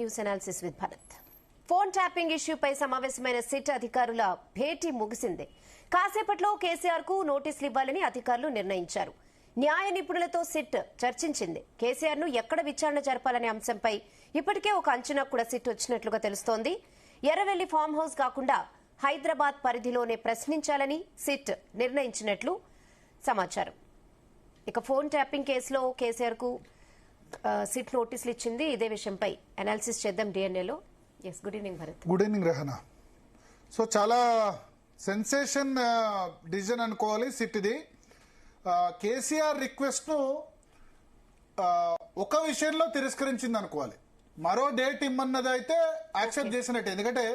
News analysis with Bharat. Phone tapping ఇష్యూపై సమావేశమైన SIT అధికారుల భేటీ ముగిసింది. కాసేపట్లో కేసీఆర్ కు నోటీసులు ఇవ్వాలని అధికారులు నిర్ణయించారు. న్యాయ నిపుణులతో సిట్ చర్చించింది. కేసీఆర్ ను ఎక్కడ విచారణ జరపాలనే అంశంపై ఇప్పటికే ఒక అంచనా కూడా సిట్ వచ్చినట్లుగా తెలుస్తోంది. ఎర్రవెల్లి ఫామ్ హౌస్ కాకుండా హైదరాబాద్ పరిధిలోనే ప్రశ్నించాలని సిట్ నిర్ణయించినట్లు సమాచారం. ఇక ఫోన్ ట్యాపింగ్ కేసులో కేసీఆర్ కు సిట్ నోటీసులు ఇచ్చింది. ఇదే విషయంపై అనాలిసిస్ చేద్దాం డిఎన్ఏలో. Yes, good evening Bharat. Good evening Rehana. So చాలా సెన్సేషన్ డిసిజన్ అనుకోవాలి సిట్ ఇది. కేసీఆర్ రిక్వెస్ట్ ను ఒక విషయంలో తిరస్కరించింది అనుకోవాలి. మరో డేట్ ఇమ్మన్నది అయితే యాక్సెప్ట్ చేసినట్టు, ఎందుకంటే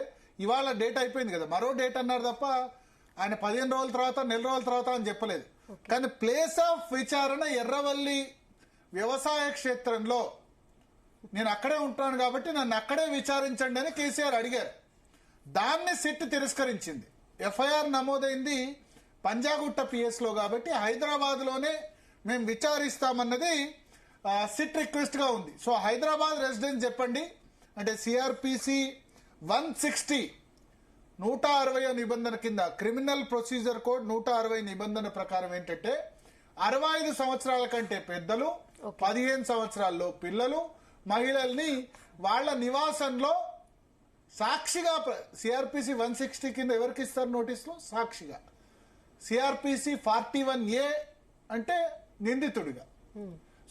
ఇవాళ డేట్ అయిపోయింది కదా, మరో డేట్ అన్నారు తప్ప ఆయన 15 రోజుల తర్వాత నెల రోజుల తర్వాత అని చెప్పలేదు. కానీ ప్లేస్ ఆఫ్ విచారణ ఎర్రవల్లి వ్యవసాయ క్షేత్రంలో, నేను అక్కడే ఉంటాను కాబట్టి నన్ను అక్కడే విచారించండి అని కేసీఆర్ అడిగారు. దాన్ని సిట్ తిరస్కరించింది. ఎఫ్ఐఆర్ నమోదైంది పంజాగుట్ట పిఎస్ లో కాబట్టి హైదరాబాద్ లోనే మేము విచారిస్తామన్నది సిట్ రిక్వెస్ట్ గా ఉంది. సో హైదరాబాద్ రెసిడెన్స్ చెప్పండి అంటే సిఆర్పిసి 160 160 నిబంధన కింద, క్రిమినల్ ప్రొసీజర్ కోడ్ 160 నిబంధన ప్రకారం ఏంటంటే 65 సంవత్సరాల కంటే పెద్దలు, 15 సంవత్సరాల్లో పిల్లలు, మహిళల్ని వాళ్ళ నివాసంలో సాక్షిగా, సిఆర్పిసి 160 కింద ఎవరికి ఇస్తారు నోటీసులు? సాక్షిగా. సిఆర్పిసి 41A అంటే నిందితుడిగా.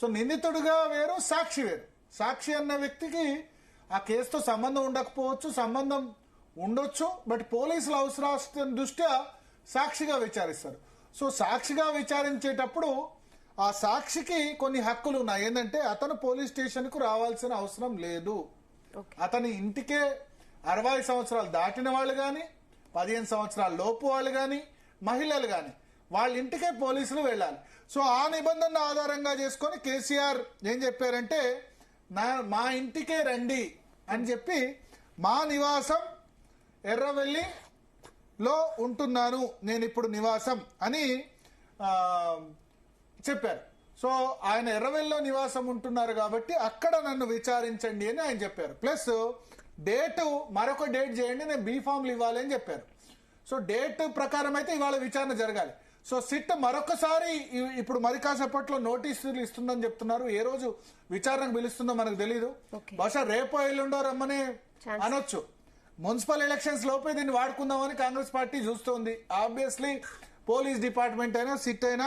సో నిందితుడిగా వేరు, సాక్షి వేరు. సాక్షి అన్న వ్యక్తికి ఆ కేసుతో సంబంధం ఉండకపోవచ్చు, సంబంధం ఉండొచ్చు, బట్ పోలీసుల అవసరం దృష్ట్యా సాక్షిగా విచారిస్తారు. సో సాక్షిగా విచారించేటప్పుడు ఆ సాక్షికి కొన్ని హక్కులు ఉన్నాయి. ఏంటంటే అతను పోలీస్ స్టేషన్ కు రావాల్సిన అవసరం లేదు. అతని ఇంటికే 60 సంవత్సరాలు దాటిన వాళ్ళు గాని, 15 సంవత్సరాల లోపు వాళ్ళు గాని, మహిళలు గాని వాళ్ళ ఇంటికే పోలీసులు వెళ్ళాలి. సో ఆ నిబంధన ఆధారంగా చేసుకొని కేసీఆర్ ఏం చెప్పారంటే, మా ఇంటికే రండి అని చెప్పి, మా నివాసం ఎర్రవెల్లిలో ఉంటున్నాను నేను ఇప్పుడు నివాసం అని చెప్పారు. సో ఆయన ఎర్రవెల్లిలో నివాసం ఉంటున్నారు కాబట్టి అక్కడ నన్ను విచారించండి అని ఆయన చెప్పారు. ప్లస్ డేటు మరొక డేట్ చేయండి, నేను బీఫామ్లు ఇవ్వాలి అని చెప్పారు. సో డేట్ ప్రకారం అయితే ఇవాళ విచారణ జరగాలి. సో సిట్ మరొకసారి ఇప్పుడు మరి కాసేపట్లో నోటీసులు ఇస్తుందని చెప్తున్నారు. ఏ రోజు విచారణకు పిలుస్తుందో మనకు తెలీదు. బహుశా రేపో ఎల్లుండో రమ్మని అనొచ్చు. మున్సిపల్ ఎలక్షన్స్ లోపే దీన్ని వాడుకుందామని కాంగ్రెస్ పార్టీ చూస్తోంది. ఆబ్వియస్లీ పోలీస్ డిపార్ట్మెంట్ అయినా సిట్ అయినా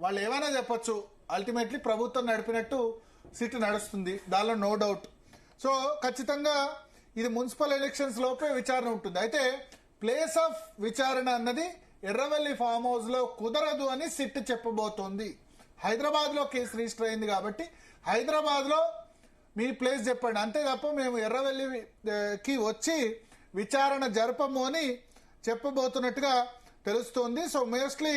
వాళ్ళు ఏమైనా చెప్పొచ్చు, అల్టిమేట్లీ ప్రభుత్వం నడిపినట్టు సిట్ నడుస్తుంది, దానిలో నో డౌట్. సో ఖచ్చితంగా ఇది మున్సిపల్ ఎలక్షన్స్ లోపే విచారణ ఉంటుంది. అయితే ప్లేస్ ఆఫ్ విచారణ అన్నది ఎర్రవెల్లి ఫామ్ హౌస్ లో కుదరదు అని సిట్ చెప్పబోతోంది. హైదరాబాద్ లో కేసు రిజిస్టర్ అయింది కాబట్టి హైదరాబాద్ లో మీ ప్లేస్ చెప్పండి, అంతే తప్ప మేము ఎర్రవెల్లికి వచ్చి విచారణ జరపము అని చెప్పబోతున్నట్టుగా తెలుస్తోంది. సో మోస్ట్లీ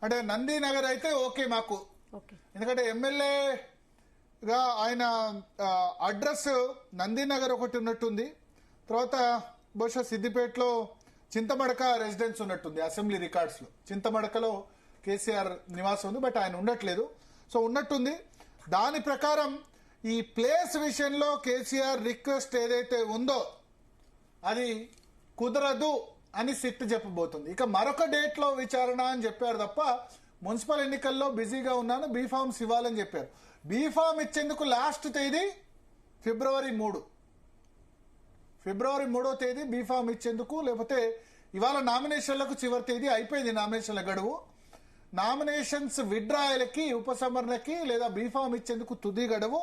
అంటే నందీనగర్ అయితే ఓకే మాకు, ఎందుకంటే ఎమ్మెల్యేగా ఆయన అడ్రస్ నందీనగర్ ఒకటి ఉన్నట్టుంది. తర్వాత బహుశా సిద్దిపేటలో చింతమడక రెసిడెన్స్ ఉన్నట్టుంది. అసెంబ్లీ రికార్డ్స్ లో చింతమడకలో కేసీఆర్ నివాసం ఉంది, బట్ ఆయన ఉండట్లేదు. సో ఉన్నట్టుంది. దాని ప్రకారం ఈ ప్లేస్ విషయంలో కేసీఆర్ రిక్వెస్ట్ ఏదైతే ఉందో అది కుదరదు అని సిట్ చెప్పబోతుంది. ఇక మరొక డేట్ లో విచారణ అని చెప్పారు తప్ప మున్సిపల్ ఎన్నికల్లో బిజీగా ఉన్నాను, బీఫామ్స్ ఇవ్వాలని చెప్పారు. బీఫామ్ ఇచ్చేందుకు లాస్ట్ తేదీ ఫిబ్రవరి 3. ఫిబ్రవరి 3వ తేదీ బీఫామ్ ఇచ్చేందుకు, లేకపోతే ఇవాళ నామినేషన్లకు చివరి తేదీ అయిపోయింది. నామినేషన్ల గడువు. నామినేషన్స్ విడ్రాయలకి, ఉపసంహరణకి లేదా బీఫామ్ ఇచ్చేందుకు తుది గడువు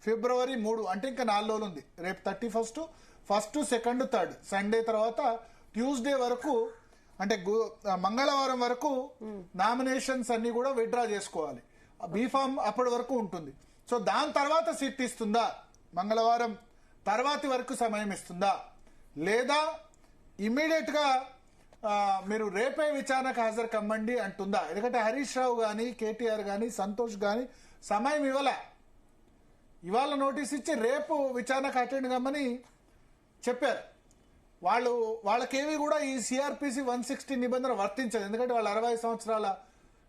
ఫిబ్రవరి 3. అంటే ఇంకా 4 రోజులు ఉంది. రేపు 31, 1, 2, 3 సండే తర్వాత ట్యూస్డే వరకు, అంటే మంగళవారం వరకు నామినేషన్స్ అన్ని కూడా విడ్రా చేసుకోవాలి. బీఫామ్ అప్పటి వరకు ఉంటుంది. సో దాని తర్వాత సిట్ ఇస్తుందా, మంగళవారం తర్వాతి వరకు సమయం ఇస్తుందా, లేదా ఇమ్మీడియట్ గా మీరు రేపే విచారణకు హాజరు కమ్మండి అంటుందా? ఎందుకంటే హరీష్ రావు గాని, కేటీఆర్ గాని, సంతోష్ గాని సమయం ఇవాళ నోటీస్ ఇచ్చి రేపు విచారణకు అటెండ్ కమ్మని చెప్పారు. వాళ్ళకేవి కూడా ఈ సిఆర్పిసి 160 నిబంధన వర్తించదు. ఎందుకంటే వాళ్ళు 60 సంవత్సరాల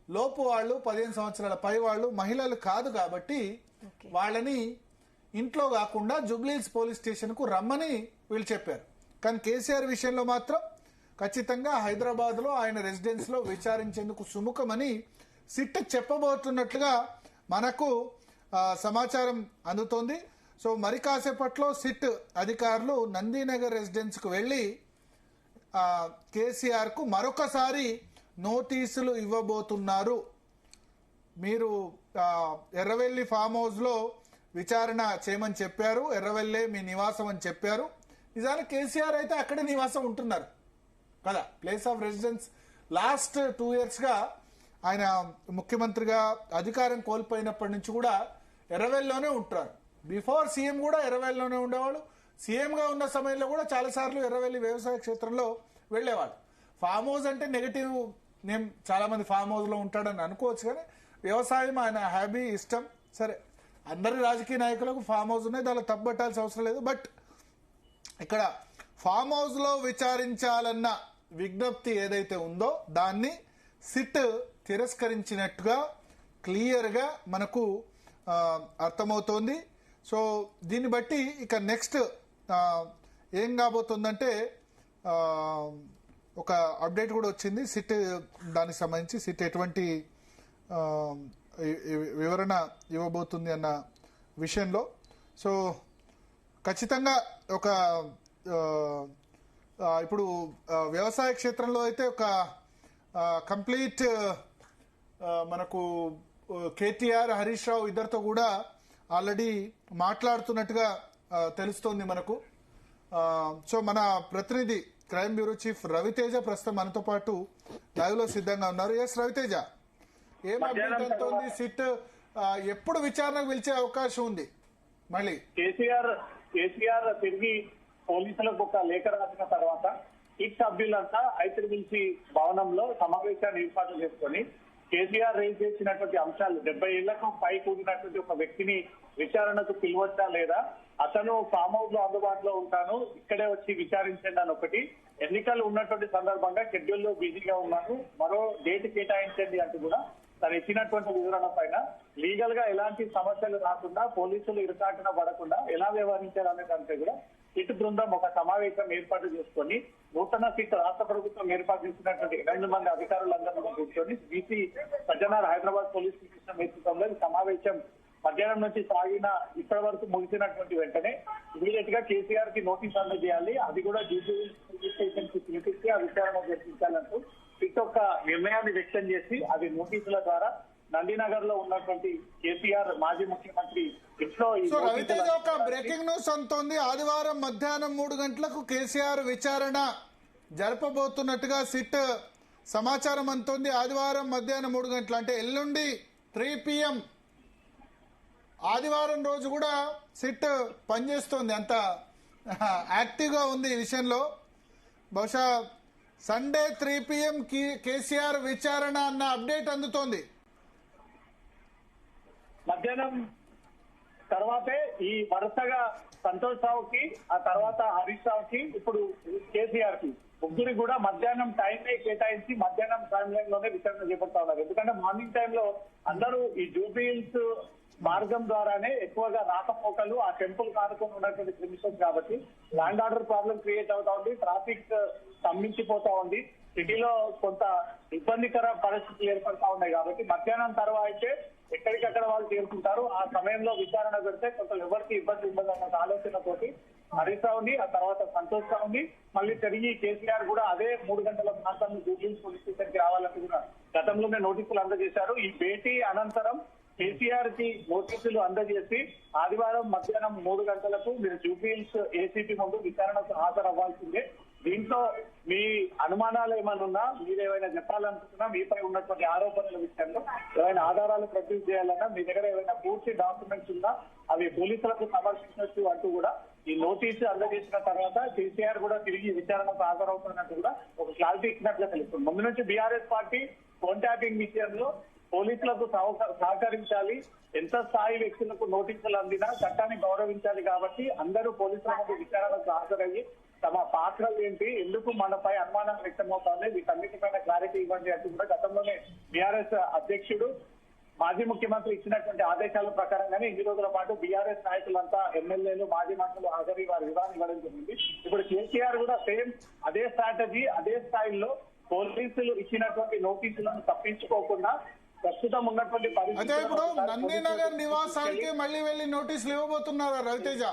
లోపు వాళ్ళు, 15 సంవత్సరాల పై వాళ్ళు, మహిళలు కాదు కాబట్టి వాళ్ళని ఇంట్లో కాకుండా జూబ్లీహిల్స్ పోలీస్ స్టేషన్ కు రమ్మని వీళ్ళు చెప్పారు. కానీ కేసీఆర్ విషయంలో మాత్రం ఖచ్చితంగా హైదరాబాద్ లో ఆయన రెసిడెన్స్ లో విచారించేందుకు సుముఖమని సిట్ చెప్పబోతున్నట్లుగా మనకు సమాచారం అందుతోంది. సో మరి కాసేపట్లో సిట్ అధికారులు నందీనగర్ రెసిడెన్స్ కు వెళ్లి కేసీఆర్ కు మరొకసారి నోటీసులు ఇవ్వబోతున్నారు. మీరు ఎర్రవెల్లి ఫామ్ హౌస్ లో విచారణ చేయమని చెప్పారు, ఎర్రవెల్లే మీ నివాసం అని చెప్పారు. నిజానికి కేసీఆర్ అయితే అక్కడే నివాసం ఉంటున్నారు కదా, place of residence. Last 2 years గా ఆయన ముఖ్యమంత్రిగా అధికారం కోల్పోయినప్పటి నుంచి కూడా ఎర్రవెల్లిలోనే ఉంటారు. బిఫోర్ సీఎం కూడా ఎర్రవెల్లిలోనే ఉండేవాళ్ళు. సీఎంగా ఉన్న సమయంలో కూడా చాలాసార్లు ఎర్రవెల్లి వ్యవసాయ క్షేత్రంలో వెళ్లేవాళ్ళు. ఫామ్ హౌస్ అంటే నెగటివ్ నేమ్, చాలా మంది ఫామ్ హౌస్ లో ఉంటాడని అనుకోవచ్చు, కానీ వ్యవసాయం ఆయన హ్యాబీ, ఇష్టం. సరే, అందరి రాజకీయ నాయకులకు ఫామ్ హౌస్ ఉన్నాయి, దానిలో తప్పబట్టాల్సిన అవసరం లేదు. బట్ ఇక్కడ ఫామ్ హౌస్ లో విచారించాలన్న విజ్ఞప్తి ఏదైతే ఉందో దాన్ని సిట్ తిరస్కరించినట్టుగా క్లియర్ గా మనకు అర్థమవుతోంది. సో దీన్ని బట్టి ఇక నెక్స్ట్ ఏం కాబోతుందంటే ఒక అప్డేట్ కూడా వచ్చింది సిట్ దానికి సంబంధించి. సిట్ ఎటువంటి వివరణ ఇవ్వబోతుంది అన్న విషయంలో. సో ఖచ్చితంగా ఒక ఇప్పుడు వ్యవసాయ క్షేత్రంలో అయితే ఒక కంప్లీట్ మనకు కేటీఆర్, హరీష్ రావు ఇద్దరితో కూడా ఆల్రెడీ మాట్లాడుతున్నట్టుగా తెలుస్తోంది మనకు. సో మన ప్రతినిధి క్రైమ్ బ్యూరో చీఫ్ రవితేజ ప్రస్తుతం మనతో పాటు లైవ్ లో సిద్ధంగా ఉన్నారు. ఎస్ రవితేజ, ఏం అప్డేట్ అవుతోంది? సిట్ ఎప్పుడు విచారణకు పిలిచే అవకాశం ఉంది? మళ్ళీ కేసీఆర్ తిరిగి పోలీసులకు ఒక లేఖ రాసిన తర్వాత సిట్ సభ్యులంతా ఐత్రిమిల్సి భవనంలో సమావేశాన్ని ఏర్పాటు చేసుకుని కేసీఆర్ రేజ్ చేసినటువంటి అంశాలు 70 ఏళ్లకు పై కూడినటువంటి ఒక వ్యక్తిని విచారణకు పిలవచ్చా లేదా, అతను ఫామ్ హౌస్ లో అందుబాటులో ఉంటాను, ఇక్కడే వచ్చి విచారించండి అని ఒకటి, ఎన్నికలు ఉన్నటువంటి సందర్భంగా షెడ్యూల్ లో బిజీగా ఉన్నాను, మరో డేట్ కేటాయించండి అంటూ కూడా తను ఇచ్చినటువంటి వివరణ పైన లీగల్ గా ఎలాంటి సమస్యలు రాకుండా, పోలీసులు ఇరుకాటన పడకుండా ఎలా వ్యవహరించాలనే దానిపై కూడా సిట్ బృందం ఒక సమావేశం ఏర్పాటు చేసుకుని నూతన సిట్ రాష్ట్ర ప్రభుత్వం ఏర్పాటు చేసినటువంటి 2 మంది అధికారులందరూ కూర్చొని BC Sajjanar Hyderabad police commissioner నేతృత్వంలో ఈ సమావేశం మధ్యాహ్నం నుంచి సాగిన ఇప్పటి వరకు ముగిసినటువంటి వెంటనే ఇమీడియట్ గా కేసీఆర్ కి నోటీస్ అందజేయాలి, అది కూడా జూబ్లీహిల్స్ స్టేషన్ కి పిలిపించి ఆ విచారణ జరిపించాలంటూ సిట్ ఒక నిర్ణయాన్ని వ్యక్తం చేసి అది నోటీసుల ద్వారా నందీనగర్ లో ఉన్నటువంటి కేసీఆర్ మాజీ ముఖ్యమంత్రి ఇంట్లో. సో రవితేజ, ఒక బ్రేకింగ్ న్యూస్ అంతోంది. ఆదివారం మధ్యాహ్నం 3 గంటలకు కేసీఆర్ విచారణ జరపబోతున్నట్టుగా సిట్ సమాచారం అంతోంది. ఆదివారం మధ్యాహ్నం 3 గంటలు అంటే ఎల్లుండి 3 PM. ఆదివారం రోజు కూడా సిట్ పనిచేస్తోంది, అంత యాక్టివ్ గా ఉంది ఈ విషయంలో. బహుశా సండే 3 PM కేసీఆర్ విచారణ అన్న అప్డేట్ అందుతోంది. మధ్యాహ్నం తర్వాతే ఈ వరుసగా సంతోష్ రావుకి, ఆ తర్వాత హరీష్ రావుకి, ఇప్పుడు కేసీఆర్ కి ముగ్గురికి కూడా మధ్యాహ్నం టైంనే కేటాయించి మధ్యాహ్నం టైం లైన్ లోనే విచారణ చేపడతా ఉన్నారు. ఎందుకంటే మార్నింగ్ టైంలో అందరూ ఈ జూబ్లీహిల్స్ మార్గం ద్వారానే ఎక్కువగా రాకపోకలు, ఆ టెంపుల్ కానుకొని ఉన్నటువంటి ప్రిమిసెస్ కాబట్టి ల్యాండ్ ఆర్డర్ ప్రాబ్లం క్రియేట్ అవుతా ఉంది, ట్రాఫిక్ స్తంభించిపోతా ఉంది, సిటీలో కొంత ఇబ్బందికర పరిస్థితులు ఏర్పడతా ఉన్నాయి. కాబట్టి మధ్యాహ్నం తర్వాత అయితే ఎక్కడికక్కడ వాళ్ళు చేరుకుంటారు, ఆ సమయంలో విచారణ పెడితే కొంత ఎవరికి ఇబ్బంది ఉండదన్న ఆలోచనతోటి హరీష్ రావుని, ఆ తర్వాత సంతోష్ రావుని, మళ్ళీ తిరిగి కేసీఆర్ కూడా అదే 3 గంటల ప్రాంతంలో జూబ్లీహిల్స్ పోలీస్ స్టేషన్ కి రావాలంటూ కూడా గతంలోనే నోటీసులు అందజేశారు. ఈ భేటీ అనంతరం కేసీఆర్ కి నోటీసులు అందజేసి ఆదివారం మధ్యాహ్నం 3 గంటలకు మీరు జూబ్లీహిల్స్ ఏసీపీ ముందు విచారణకు హాజరవ్వాల్సిందే, దీంట్లో మీ అనుమానాలు ఏమైనా ఉన్నా, మీరేమైనా చెప్పాలనుకుంటున్నా, మీపై ఉన్నటువంటి ఆరోపణల విషయంలో ఏమైనా ఆధారాలు ప్రొడ్యూస్ చేయాలన్నా, మీ దగ్గర ఏమైనా పూర్తి డాక్యుమెంట్స్ ఉన్నా అవి పోలీసులకు సమర్పించవచ్చు అంటూ కూడా ఈ నోటీసు అందజేసిన తర్వాత కేసీఆర్ కూడా తిరిగి విచారణకు హాజరవుతున్నట్టు కూడా ఒక క్లారిటీ ఇచ్చినట్లుగా తెలుస్తుంది. ముందు నుంచి బీఆర్ఎస్ పార్టీ ఫోన్ ట్యాపింగ్ విషయంలో పోలీసులకు సహకరించాలి, ఎంత స్థాయి వ్యక్తులకు నోటీసులు అందినా చట్టాన్ని గౌరవించాలి కాబట్టి అందరూ పోలీసుల ముందు విచారణకు హాజరయ్యి తమ పాత్రలు ఏంటి, ఎందుకు మనపై అనుమానం వ్యక్తమవుతుంది, వీటన్నిటిపైన క్లారిటీ ఇవ్వండి అంటూ కూడా గతంలోనే బీఆర్ఎస్ అధ్యక్షుడు మాజీ ముఖ్యమంత్రి ఇచ్చినటువంటి ఆదేశాల ప్రకారంగానే ఇన్ని రోజుల పాటు బీఆర్ఎస్ నాయకులంతా ఎమ్మెల్యేలు మాజీ మంత్రులు హాజరీ వారి వివరాలు ఇవ్వడం జరిగింది. ఇప్పుడు కేసీఆర్ కూడా సేమ్ అదే స్ట్రాటజీ అదే స్థాయిలో పోలీసులు ఇచ్చినటువంటి నోటీసులను తప్పించుకోకుండా ప్రస్తుతం ఉన్నటువంటి అయితే ఇప్పుడు నందినగర్ నివాసానికి మళ్ళీ వెళ్లి నోటీసులు ఇవ్వబోతున్నారా రవితేజ?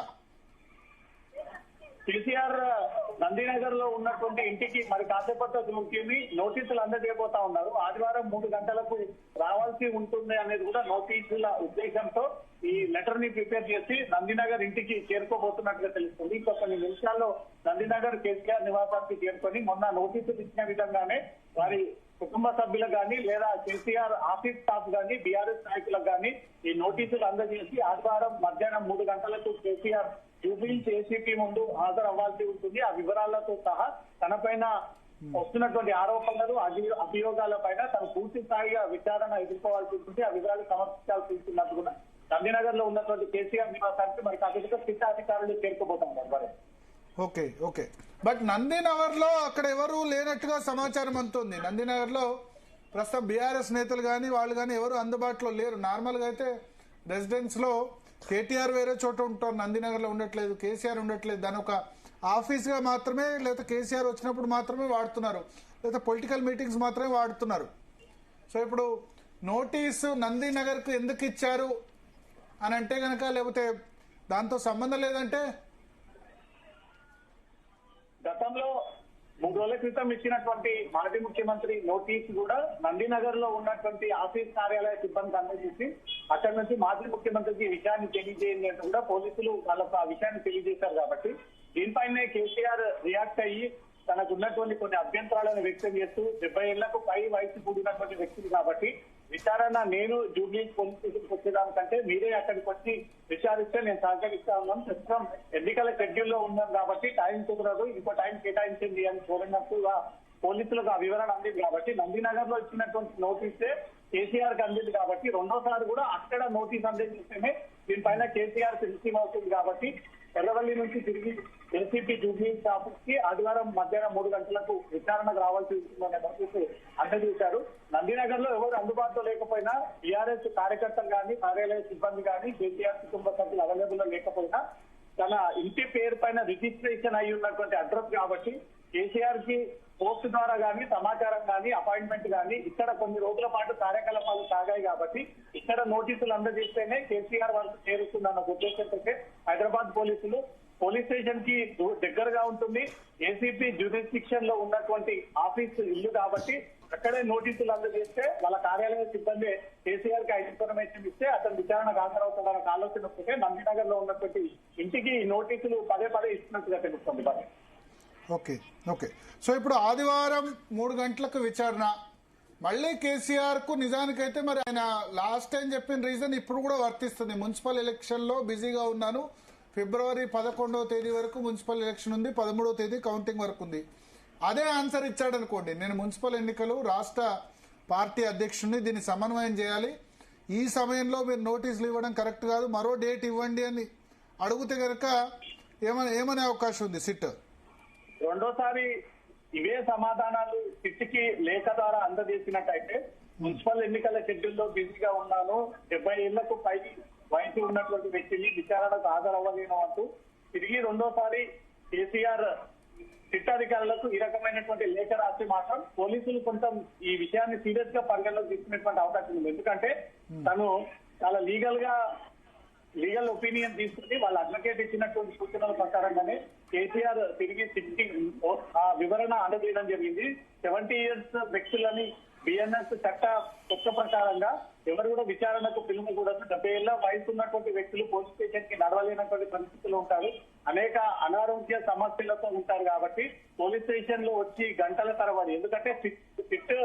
కేసీఆర్ నందినగర్ లో ఉన్నటువంటి ఇంటికి మరి కాసేపట్లో నోటీసులు అందజేయబోతా ఉన్నారు. ఆదివారం 3 గంటలకు రావాల్సి ఉంటుంది అనేది కూడా నోటీసుల ఉద్దేశంతో ఈ లెటర్ ని ప్రిపేర్ చేసి నందినగర్ ఇంటికి చేరుకోబోతున్నట్లుగా తెలుస్తుంది. ఇంకో కొన్ని నిమిషాల్లో నందినగర్ కేసీఆర్ నివాసానికి చేరుకొని మొన్న నోటీసులు ఇచ్చిన విధంగానే వారి కుటుంబ సభ్యులకు కానీ లేదా కేసీఆర్ ఆఫీస్ స్టాఫ్ కానీ బీఆర్ఎస్ నాయకులకు కానీ ఈ నోటీసులు అందజేసి ఆదివారం మధ్యాహ్నం 3 గంటలకు కేసీఆర్ జూబ్లీహిల్స్ ఏసీపీ ముందు హాజరవ్వాల్సి ఉంటుంది. ఆ వివరాలతో సహా తనపైన వస్తున్నటువంటి ఆరోపణలు అభియోగాల పైన తను పూర్తి స్థాయిగా విచారణ ఎదుర్కోవాల్సి ఉంటుంది. ఆ వివరాలు సమర్పించాల్సి ఉంటున్నట్టు కూడా నందినగర్ లో ఉన్నటువంటి కేసీఆర్ నివాసానికి మరి కాకపోతే సిట్ అధికారులు చేరుకోబోతున్నారు. మరి ఓకే ఓకే బట్ నందినగర్ లో అక్కడ ఎవరు లేనట్టుగా సమాచారం అందుతుంది. నందినగర్ లో ప్రస్తుతం బీఆర్ఎస్ నేతలు కానీ వాళ్ళు కానీ ఎవరు అందుబాటులో లేరు. నార్మల్ గా అయితే రెసిడెన్స్ లో కేటీఆర్ వేరే చోట ఉంటారు, నందినగర్ లో ఉండట్లేదు, కేసీఆర్ ఉండట్లేదు. దాని ఒక ఆఫీస్ గా మాత్రమే లేదా కేసీఆర్ వచ్చినప్పుడు మాత్రమే వాడుతున్నారు, లేదా పొలిటికల్ మీటింగ్స్ మాత్రమే వాడుతున్నారు. సో ఇప్పుడు నోటీసు నందినగర్ కు ఎందుకు ఇచ్చారు అని అంటే గనక, లేకపోతే దాంతో సంబంధం లేదంటే గతంలో 3 రోజుల క్రితం ఇచ్చినటువంటి మాజీ ముఖ్యమంత్రి నోటీసు కూడా నందినగర్ లో ఉన్నటువంటి ఆఫీస్ కార్యాలయ సిబ్బందికి అందజేసి అక్కడి నుంచి మాజీ ముఖ్యమంత్రికి ఈ విషయాన్ని తెలియజేయండి అంటూ కూడా పోలీసులు వాళ్ళకు ఆ విషయాన్ని తెలియజేశారు. కాబట్టి దీనిపైనే కేసీఆర్ రియాక్ట్ అయ్యి తనకు ఉన్నటువంటి కొన్ని అభ్యంతరాలను వ్యక్తం చేస్తూ 70 ఏళ్లకు పై వయసు కూడినటువంటి వ్యక్తులు కాబట్టి విచారణ నేను జూబ్లీహిల్స్ పోలీస్ స్టేషన్కి వచ్చేదానికంటే మీరే అక్కడికి వచ్చి విచారిస్తే నేను సహకరిస్తా ఉన్నాను. ప్రస్తుతం ఎన్నికల షెడ్యూల్ లో ఉన్నాం కాబట్టి టైం కుదరదు, ఇంకో టైం కేటాయించింది అని కోరినట్టుగా పోలీసులకు ఆ వివరణ అందింది. కాబట్టి నందినగర్ లో ఇచ్చినటువంటి నోటీసే కేసీఆర్ కి అందింది కాబట్టి రెండోసారి కూడా అక్కడ నోటీస్ అందజేస్తేనే దీనిపైన కేసీఆర్ రిసీవ్ అవుతుంది. కాబట్టి ఎర్రవల్లి నుంచి తిరిగి ఎల్సీపీ జూబ్లీహిల్స్ ఆఫీస్ కి ఆదివారం మధ్యాహ్నం 3 గంటలకు విచారణకు రావాల్సి ఉంటుందనే నోటీసు అందజేశారు. నందినగర్ లో ఎవరు అందుబాటులో లేకపోయినా టీఆర్ఎస్ కార్యకర్తలు కానీ కార్యాలయ సిబ్బంది కానీ కేసీఆర్ కుటుంబ సభ్యులు అవైలబుల్ లో లేకపోయినా తన ఇంటి పేరు పైన రిజిస్ట్రేషన్ అయి ఉన్నటువంటి అడ్రస్ కాబట్టి కేసీఆర్ కి పోస్ట్ ద్వారా కానీ సమాచారం కానీ అపాయింట్మెంట్ కానీ ఇక్కడ కొన్ని రోజుల పాటు కార్యకలాపాలు సాగాయి కాబట్టి ఇక్కడ నోటీసులు అందజేస్తేనే కేసీఆర్ వరకు చేరుతుందన్న ఉద్దేశంతో హైదరాబాద్ పోలీసులు పోలీస్ స్టేషన్ కి దగ్గరగా ఉంటుంది, ఏసీపీ జ్యూరిస్డిక్షన్ లో ఉన్నటువంటి ఆఫీస్ ఇల్లు కాబట్టి అక్కడే నోటీసులు అందజేస్తే వాళ్ళ కార్యాలయ సిబ్బంది కేసీఆర్ కి ఇన్ఫర్మేషన్ ఇస్తే అతను విచారణకు హాజరవుతాడన్న ఆలోచన ఉంటే నందినగర్ లో ఉన్నటువంటి ఇంటికి నోటీసులు పదే ఇస్తున్నట్టుగా తెలుస్తుంది. ఓకే ఓకే సో ఇప్పుడు ఆదివారం 3 గంటలకు విచారణ, మళ్ళీ కేసీఆర్ కు నిజానికైతే మరి ఆయన లాస్ట్ టైం చెప్పిన రీజన్ ఇప్పుడు కూడా వర్తిస్తుంది. మున్సిపల్ ఎలక్షన్ లో బిజీగా ఉన్నాను, ఫిబ్రవరి 11వ తేదీ వరకు మున్సిపల్ ఎలక్షన్ ఉంది, 13వ తేదీ కౌంటింగ్ వరకు ఉంది. అదే ఆన్సర్ ఇచ్చాడు అనుకోండి, నేను మున్సిపల్ ఎన్నికలు రాష్ట్ర పార్టీ అధ్యక్షుడిని దీన్ని సమన్వయం చేయాలి, ఈ సమయంలో మీరు నోటీసులు ఇవ్వడం కరెక్ట్ కాదు, మరో డేట్ ఇవ్వండి అని అడిగితే కనుక ఏమనే అవకాశం ఉంది సిట్? రెండోసారి ఇవే సమాధానాలు సిట్కి లేఖ ద్వారా అందజేసినట్టయితే మున్సిపల్ ఎన్నికల షెడ్యూల్లో బిజీగా ఉన్నాను, 70 ఏళ్లకు పై వయసు ఉన్నటువంటి వ్యక్తిని విచారణకు హాజరవ్వలేను అంటూ తిరిగి రెండోసారి కేసీఆర్ సిట్ అధికారులకు ఈ రకమైనటువంటి లేఖ రాసి మాత్రం పోలీసులు కొంచెం ఈ విషయాన్ని సీరియస్ గా పరిగణలోకి తీసుకునేటువంటి అవకాశం ఉంది. ఎందుకంటే తను చాలా లీగల్ ఒపీనియన్ తీసుకుని వాళ్ళ అడ్వకేట్ ఇచ్చినటువంటి సూచనల ప్రకారంగానే కేసీఆర్ తిరిగి సిట్కి ఆ వివరణ అందజేయడం జరిగింది. 70 ఇయర్స్ వ్యక్తులని బిఎన్ఎస్ చట్ట ప్రకారంగా ఎవరు కూడా విచారణకు పిలువకూడదు, 70 ఏళ్ల వయసు ఉన్నటువంటి వ్యక్తులు పోలీస్ స్టేషన్ కి నడవలేనటువంటి పరిస్థితులు ఉంటారు, అనేక అనారోగ్య సమస్యలతో ఉంటారు. కాబట్టి పోలీస్ స్టేషన్ లో వచ్చి గంటల తరబడి, ఎందుకంటే సిట్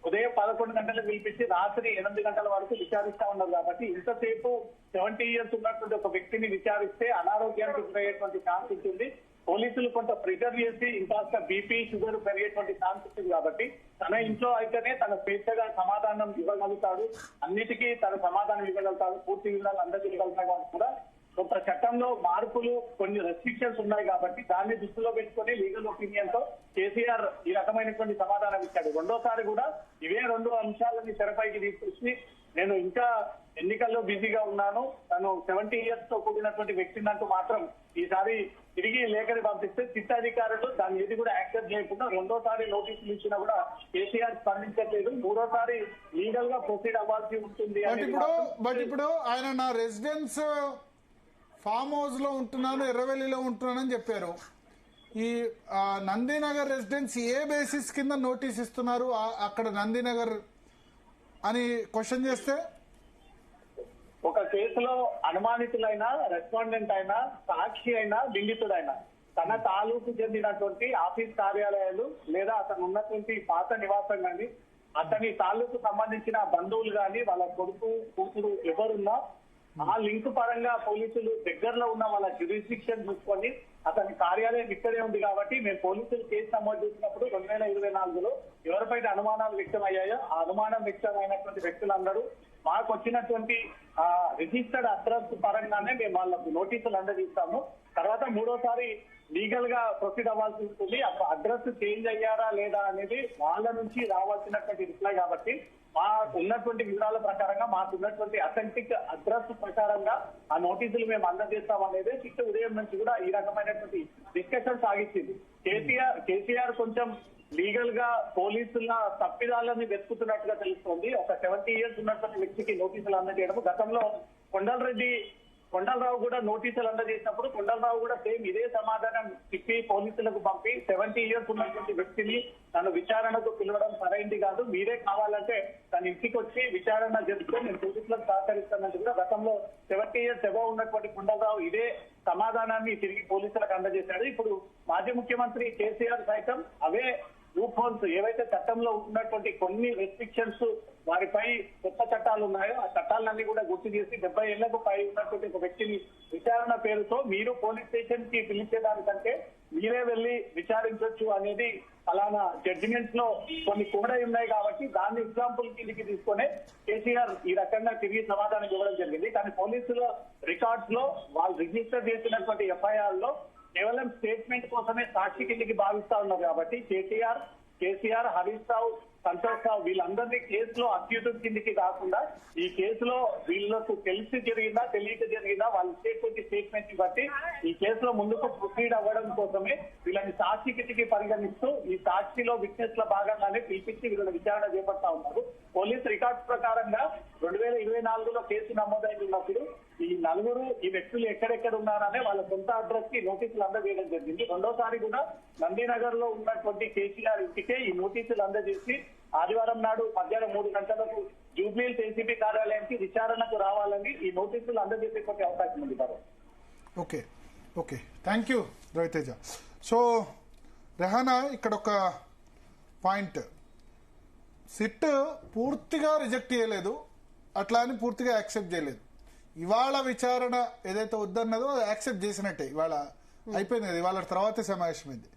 ఉదయం 11 గంటలకు పిలిపించి రాత్రి 8 గంటల వరకు విచారిస్తా ఉన్నారు. కాబట్టి ఇంతసేపు 70 ఇయర్స్ ఉన్నటువంటి ఒక వ్యక్తిని విచారిస్తే అనారోగ్యానికి గురయ్యేటువంటి ఛాన్స్ ఉంటుంది. పోలీసులు కొంత ప్రెషర్ చేసి ఇంకాస్త బీపీ షుగర్ పెరిగేటువంటి ఛాన్స్ ఉంటుంది. కాబట్టి తన ఇంట్లో అయితేనే తన స్వేచ్ఛగా సమాధానం ఇవ్వగలుగుతాడు, అన్నిటికీ తన సమాధానం ఇవ్వగలుగుతాడు, పూర్తి వివరాలు అందజేయగలుగుతాడు కూడా కొంత చట్టంలో మార్పులు కొన్ని రెస్ట్రిక్షన్స్ ఉన్నాయి. కాబట్టి దాన్ని దృష్టిలో పెట్టుకుని లీగల్ ఒపీనియన్ తో కేసీఆర్ ఈ రకమైనటువంటి సమాధానం ఇచ్చాడు. రెండోసారి కూడా ఇవే 2 అంశాలని తెరపైకి తీసుకొచ్చి నేను ఇంకా ఎన్నికల్లో బిజీగా ఉన్నాను, తను 70 years తో కూడినటువంటి వ్యక్తినంటూ మాత్రం ఈసారి తిరిగి లేఖని పంపిస్తే సిట్ అధికారులు దాన్ని ఏది కూడా యాక్సెప్ట్ చేయకుండా రెండోసారి నోటీసులు ఇచ్చినా కూడా కేసీఆర్ స్పందించట్లేదు. మూడోసారి లీగల్ గా ప్రొసీడ్ అవ్వాల్సి ఉంటుంది. బట్ ఇప్పుడు ఆయన నా రెసిడెన్స్ ఫామ్ హౌస్ లో ఉంటున్నాను, ఎర్రవెల్లిలో ఉంటున్నానని చెప్పారు. ఈ నందినగర్ రెసిడెన్స్ ఏ బేసిస్ కింద నోటీస్ ఇస్తున్నారు అక్కడ నందినగర్ అని క్వశ్చన్ చేస్తే? ఒక కేసులో అనుమానితులైన, రెస్పాండెంట్ అయినా, సాక్షి అయినా, నిందితుడైనా తన తాలూకు చెందినటువంటి ఆఫీస్ కార్యాలయాలు లేదా అతను ఉన్నటువంటి పాత నివాసం కానీ, అతని తాలూకు సంబంధించిన బంధువులు కానీ, వాళ్ళ కొడుకు కూతురు ఎవరున్నా ఆ లింక్ పరంగా పోలీసులు దగ్గరలో ఉన్న వాళ్ళ జ్యూరిస్డిక్షన్ చూసుకొని అతని కార్యాలయం ఇక్కడే ఉంది కాబట్టి మేము పోలీసులు కేసు నమోదు చేసినప్పుడు 2024లో ఎవరిపైన అనుమానాలు వ్యక్తమయ్యాయో ఆ అనుమానం వ్యక్తమైనటువంటి వ్యక్తులందరూ మాకు వచ్చినటువంటి రిజిస్టర్డ్ అడ్రస్ పరంగానే మేము వాళ్ళకు నోటీసులు అందజేస్తాము. తర్వాత మూడోసారి లీగల్ గా ప్రొసీడ్ అవ్వాల్సి ఉంటుంది. అడ్రస్ చేంజ్ అయ్యారా లేదా అనేది వాళ్ళ నుంచి రావాల్సినటువంటి రిప్లై కాబట్టి మా ఉన్నటువంటి వివరాల ప్రకారంగా మాకు ఉన్నటువంటి అథెంటిక్ అడ్రస్ ప్రకారంగా ఆ నోటీసులు మేము అందజేస్తాం అనేది సిట్ ఉదయం నుంచి కూడా ఈ రకమైనటువంటి డిస్కషన్ సాగించింది. కేసీఆర్ కొంచెం లీగల్ గా పోలీసుల తప్పిదాలని వెతుకుతున్నట్టుగా తెలుస్తోంది. ఒక 70 years ఉన్నటువంటి వ్యక్తికి నోటీసులు అందజేయడం, గతంలో కొండలరావు కూడా నోటీసులు అందజేసినప్పుడు కొండలరావు కూడా సేమ్ ఇదే సమాధానం తిప్పి పోలీసులకు పంపి 70 years ఉన్నటువంటి వ్యక్తిని తను విచారణకు పిలవడం సరైంది కాదు, మీరే కావాలంటే తన ఇంటికి వచ్చి విచారణ జరిపితే నేను పోలీసులకు సహకరిస్తానంటూ కూడా గతంలో 70 years ఎబో ఉన్నటువంటి కొండలరావు ఇదే సమాధానాన్ని తిరిగి పోలీసులకు అందజేశాడు. ఇప్పుడు మాజీ ముఖ్యమంత్రి కేసీఆర్ సైతం అవే లూప్ హోల్స్ ఏవైతే చట్టంలో ఉన్నటువంటి కొన్ని రెస్ట్రిక్షన్స్ వారిపై కొత్త చట్టాలు ఉన్నాయో ఆ చట్టాలన్నీ కూడా గుర్తు చేసి 70 ఏళ్లకు పై ఉన్నటువంటి ఒక వ్యక్తిని విచారణ పేరుతో మీరు పోలీస్ స్టేషన్ కి పిలిచేదానికంటే మీరే వెళ్లి విచారించవచ్చు అనేది అలానా జడ్జిమెంట్స్ లో కొన్ని కూడా ఉన్నాయి కాబట్టి దాన్ని ఎగ్జాంపుల్ కిందికి తీసుకునే కేసీఆర్ ఈ రకంగా తిరిగి సమాధానం ఇవ్వడం జరిగింది. కానీ పోలీసుల రికార్డ్స్ లో వాళ్ళు రిజిస్టర్ చేసినటువంటి ఎఫ్ఐఆర్ లో కేవలం స్టేట్మెంట్ కోసమే సాక్షి కిందికి భావిస్తా ఉన్నారు కాబట్టి కేసీఆర్, హరీష్ రావు, సంతోష్ రావు వీళ్ళందరినీ కేసులో అక్యూజన్ కిందికి కాకుండా ఈ కేసులో వీళ్ళకు తెలిసి జరిగిందా తెలియక జరిగిందా వాళ్ళు ఇచ్చేటువంటి స్టేట్మెంట్ బట్టి ఈ కేసులో ముందుకు ప్రొసీడ్ అవ్వడం కోసమే వీళ్ళని సాక్షి కిందికి పరిగణిస్తూ ఈ సాక్షిలో విట్నెస్ ల భాగంగానే పిలిపించి వీళ్ళని విచారణ చేపడతా ఉన్నారు. పోలీస్ రికార్డ్స్ ప్రకారంగా 2024లో కేసు నమోదైనప్పుడు ఈ నలుగురు ఈ వ్యక్తులు ఎక్కడెక్కడ ఉన్నారనే వాళ్ళ సొంత అడ్రస్ కి నోటీసులు అందజేయడం జరిగింది. రెండోసారి కూడా నందినగర్ లో ఉన్నటువంటి కేసీఆర్ ఇంటికే ఈ నోటీసులు అందజేసి ఆదివారం నాడు మధ్యాహ్నం 3 గంటలకు జూబ్లీహిల్స్ ఏసీబీ కార్యాలయానికి విచారణకు రావాలని ఈ నోటీసులు అందజేసేటువంటి అవకాశం ఉంది. Okay thank you Raviteja. So Rehana, ఇక్కడ ఒక పాయింట్, సిట్ పూర్తిగా రిజెక్ట్ చేయలేదు, అట్లా అని పూర్తిగా యాక్సెప్ట్ చేయలేదు. ఇవాళ విచారణ ఏదైతే వద్దన్నదో అది యాక్సెప్ట్ చేసినట్టే, ఇవాళ అయిపోయింది కదా, ఇవాళ తర్వాతే సమావేశమైంది.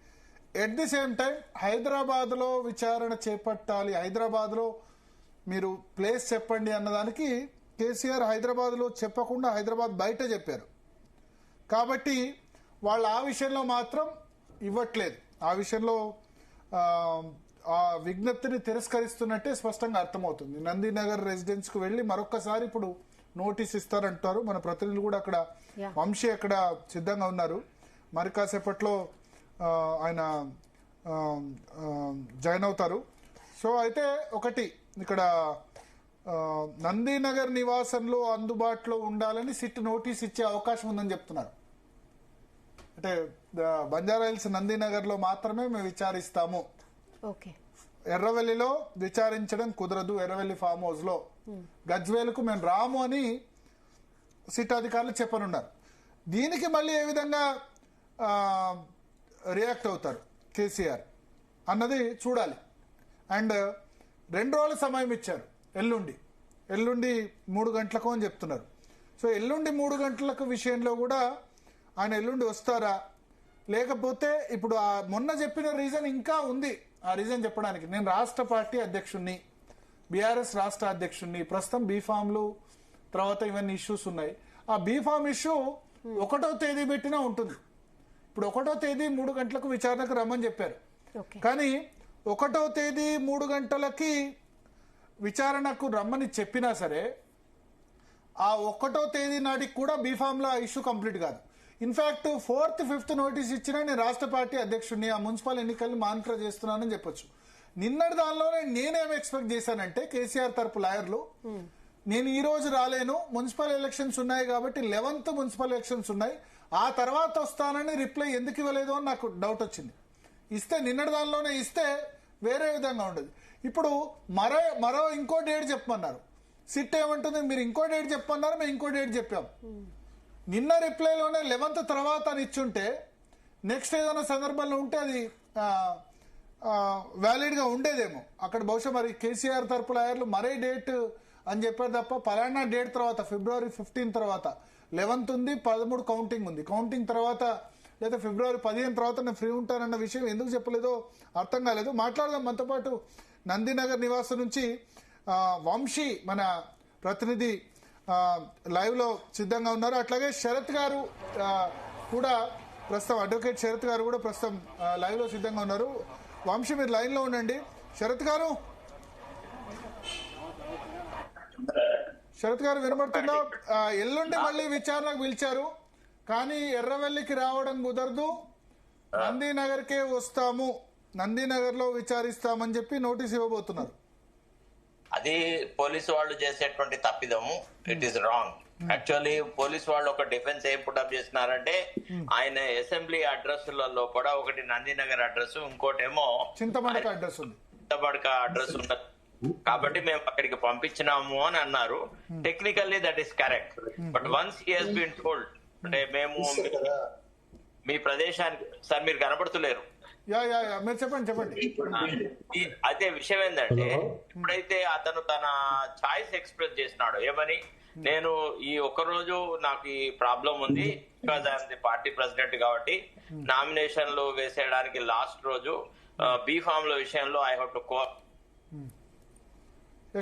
At the same time Hyderabad లో విచారణ చేపట్టాలి, హైదరాబాద్ లో మీరు ప్లేస్ చెప్పండి అన్నదానికి కేసీఆర్ హైదరాబాద్ లో చెప్పకుండా హైదరాబాద్ బయట చెప్పారు కాబట్టి వాళ్ళు ఆ విషయంలో మాత్రం ఇవ్వట్లేదు. ఆ విషయంలో ఆ విజ్ఞప్తిని తిరస్కరిస్తున్నట్టే స్పష్టంగా అర్థమవుతుంది. నందినగర్ రెసిడెన్స్ కు వెళ్లి మరొకసారి ఇప్పుడు నోటీస్ ఇస్తారంటారు. మన ప్రతినిధులు కూడా అక్కడ, వంశీ అక్కడ సిద్ధంగా ఉన్నారు. మరి కాసేపట్లో ఆయన జాయిన్ అవుతారు. సో అయితే ఒకటి ఇక్కడ నందినగర్ నివాసంలో అందుబాటులో ఉండాలని సిట్ నోటీస్ ఇచ్చే అవకాశం ఉందని చెప్తున్నారు. అంటే బంజారాహిల్స్ నందినగర్ లో మాత్రమే మేము విచారిస్తాము, ఎర్రవెల్లిలో విచారించడం కుదరదు, ఎర్రవెల్లి ఫామ్ హౌస్ లో గజ్వేల్కు మేము రాము అని సిట్ అధికారులు చెప్పనున్నారు. దీనికి మళ్ళీ ఏ విధంగా రియాక్ట్ అవుతారు కేసీఆర్ అన్నది చూడాలి. అండ్ 2 రోజుల సమయం ఇచ్చారు, ఎల్లుండి 3 గంటలకు అని చెప్తున్నారు. సో ఎల్లుండి 3 గంటలకు విషయంలో కూడా ఆయన ఎల్లుండి వస్తారా, లేకపోతే ఇప్పుడు మొన్న చెప్పిన రీజన్ ఇంకా ఉంది. ఆ రీజన్ చెప్పడానికి నేను రాష్ట్ర పార్టీ అధ్యక్షుడిని, బీఆర్ఎస్ రాష్ట్ర అధ్యక్షుడిని, ప్రస్తుతం బీఫామ్లు తర్వాత ఇవన్నీ ఇష్యూస్ ఉన్నాయి. ఆ బీఫామ్ ఇష్యూ 1వ తేదీ పెట్టినా ఉంటుంది. ఇప్పుడు 1వ తేదీ 3 గంటలకు విచారణకు రమ్మని చెప్పారు. కానీ 1వ తేదీ 3 గంటలకి విచారణకు రమ్మని చెప్పినా సరే ఆ 1వ తేదీ నాటికి కూడా బీఫామ్లో ఇష్యూ కంప్లీట్ కాదు. ఇన్ఫాక్ట్ 4th, 5th నోటీస్ ఇచ్చినా నేను రాష్ట్ర పార్టీ అధ్యక్షుడిని, ఆ మున్సిపల్ ఎన్నికల్ని మానిటర్ చేస్తున్నానని చెప్పొచ్చు. నిన్నటి దానిలోనే నేనేం ఎక్స్పెక్ట్ చేశానంటే కేసీఆర్ తరపు లాయర్లు, నేను ఈ రోజు రాలేను, మున్సిపల్ ఎలక్షన్స్ ఉన్నాయి కాబట్టి 11th మున్సిపల్ ఎలక్షన్స్ ఉన్నాయి, ఆ తర్వాత వస్తానని రిప్లై ఎందుకు ఇవ్వలేదు అని నాకు డౌట్ వచ్చింది. ఇస్తే నిన్నటి దానిలోనే ఇస్తే వేరే విధంగా ఉండదు. ఇప్పుడు మరో ఇంకో డేట్ చెప్పమన్నారు. సిట్ ఏమంటుంది, మీరు ఇంకో డేట్ చెప్పమన్నారు, మేము ఇంకో డేట్ చెప్పాం. నిన్న రిప్లైలోనే 11th తర్వాత అని ఇచ్చుంటే నెక్స్ట్ ఏదైనా సందర్భంలో ఉంటే అది వ్యాలిడ్గా ఉండేదేమో. అక్కడ బహుశా మరి కేసీఆర్ తరపు లాయర్లు మరే డేట్ అని చెప్పారు తప్ప పలానా డేట్ తర్వాత February 15 తర్వాత 11th ఉంది, 13 కౌంటింగ్ ఉంది, కౌంటింగ్ తర్వాత లేదా February 15 తర్వాత నేను ఫ్రీ ఉంటానన్న విషయం ఎందుకు చెప్పలేదో అర్థం కాలేదు. మాట్లాడదాం. మనతో పాటు నందినగర్ నివాసం నుంచి వంశీ మన ప్రతినిధి లైవ్ లో సిద్ధంగా ఉన్నారు. అట్లాగే శరత్ గారు కూడా ప్రస్తుతం, అడ్వకేట్ శరత్ గారు కూడా ప్రస్తుతం లైవ్ లో సిద్ధంగా ఉన్నారు. వంశీ మీరు లైన్ లో ఉండండి. శరత్ గారు వినబడుతుందా? ఎల్లుండి మళ్ళీ విచారణకు పిలిచారు, కానీ ఎర్రవెల్లికి రావడం కుదరదు, నందినగర్కే వస్తాము, నందినగర్ లో విచారిస్తామని చెప్పి నోటీస్ ఇవ్వబోతున్నారు. అది పోలీసు వాళ్ళు చేసేటువంటి తప్పిదము. It is wrong. Actually police వాళ్ళు ఒక డిఫెన్స్ ఏం పుటప్ చేసినారంటే ఆయన అసెంబ్లీ అడ్రస్లలో కూడా ఒకటి నందినగర్ అడ్రస్, ఇంకోటేమో చింతమడక అడ్రస్ ఉంది, చింతమడక అడ్రస్ ఉంది కాబట్టి మేము అక్కడికి పంపించినాము అని అన్నారు. Technically that is correct. But once he has been told అంటే మేము మీ ప్రదేశానికి, సార్ మీరు కనపడుతులేరు, మీరు చెప్పండి. అయితే విషయం ఏంటంటే ఎప్పుడైతే అతను తన చాయిస్ ఎక్స్ప్రెస్ చేసినాడో ఏమని, నేను ఈ ఒక్కరోజు నాకు ఈ ప్రాబ్లం ఉంది because I'm the party president కాబట్టి నామినేషన్లు వేసేయడానికి లాస్ట్ రోజు బీ ఫామ్ లో విషయంలో I have to go.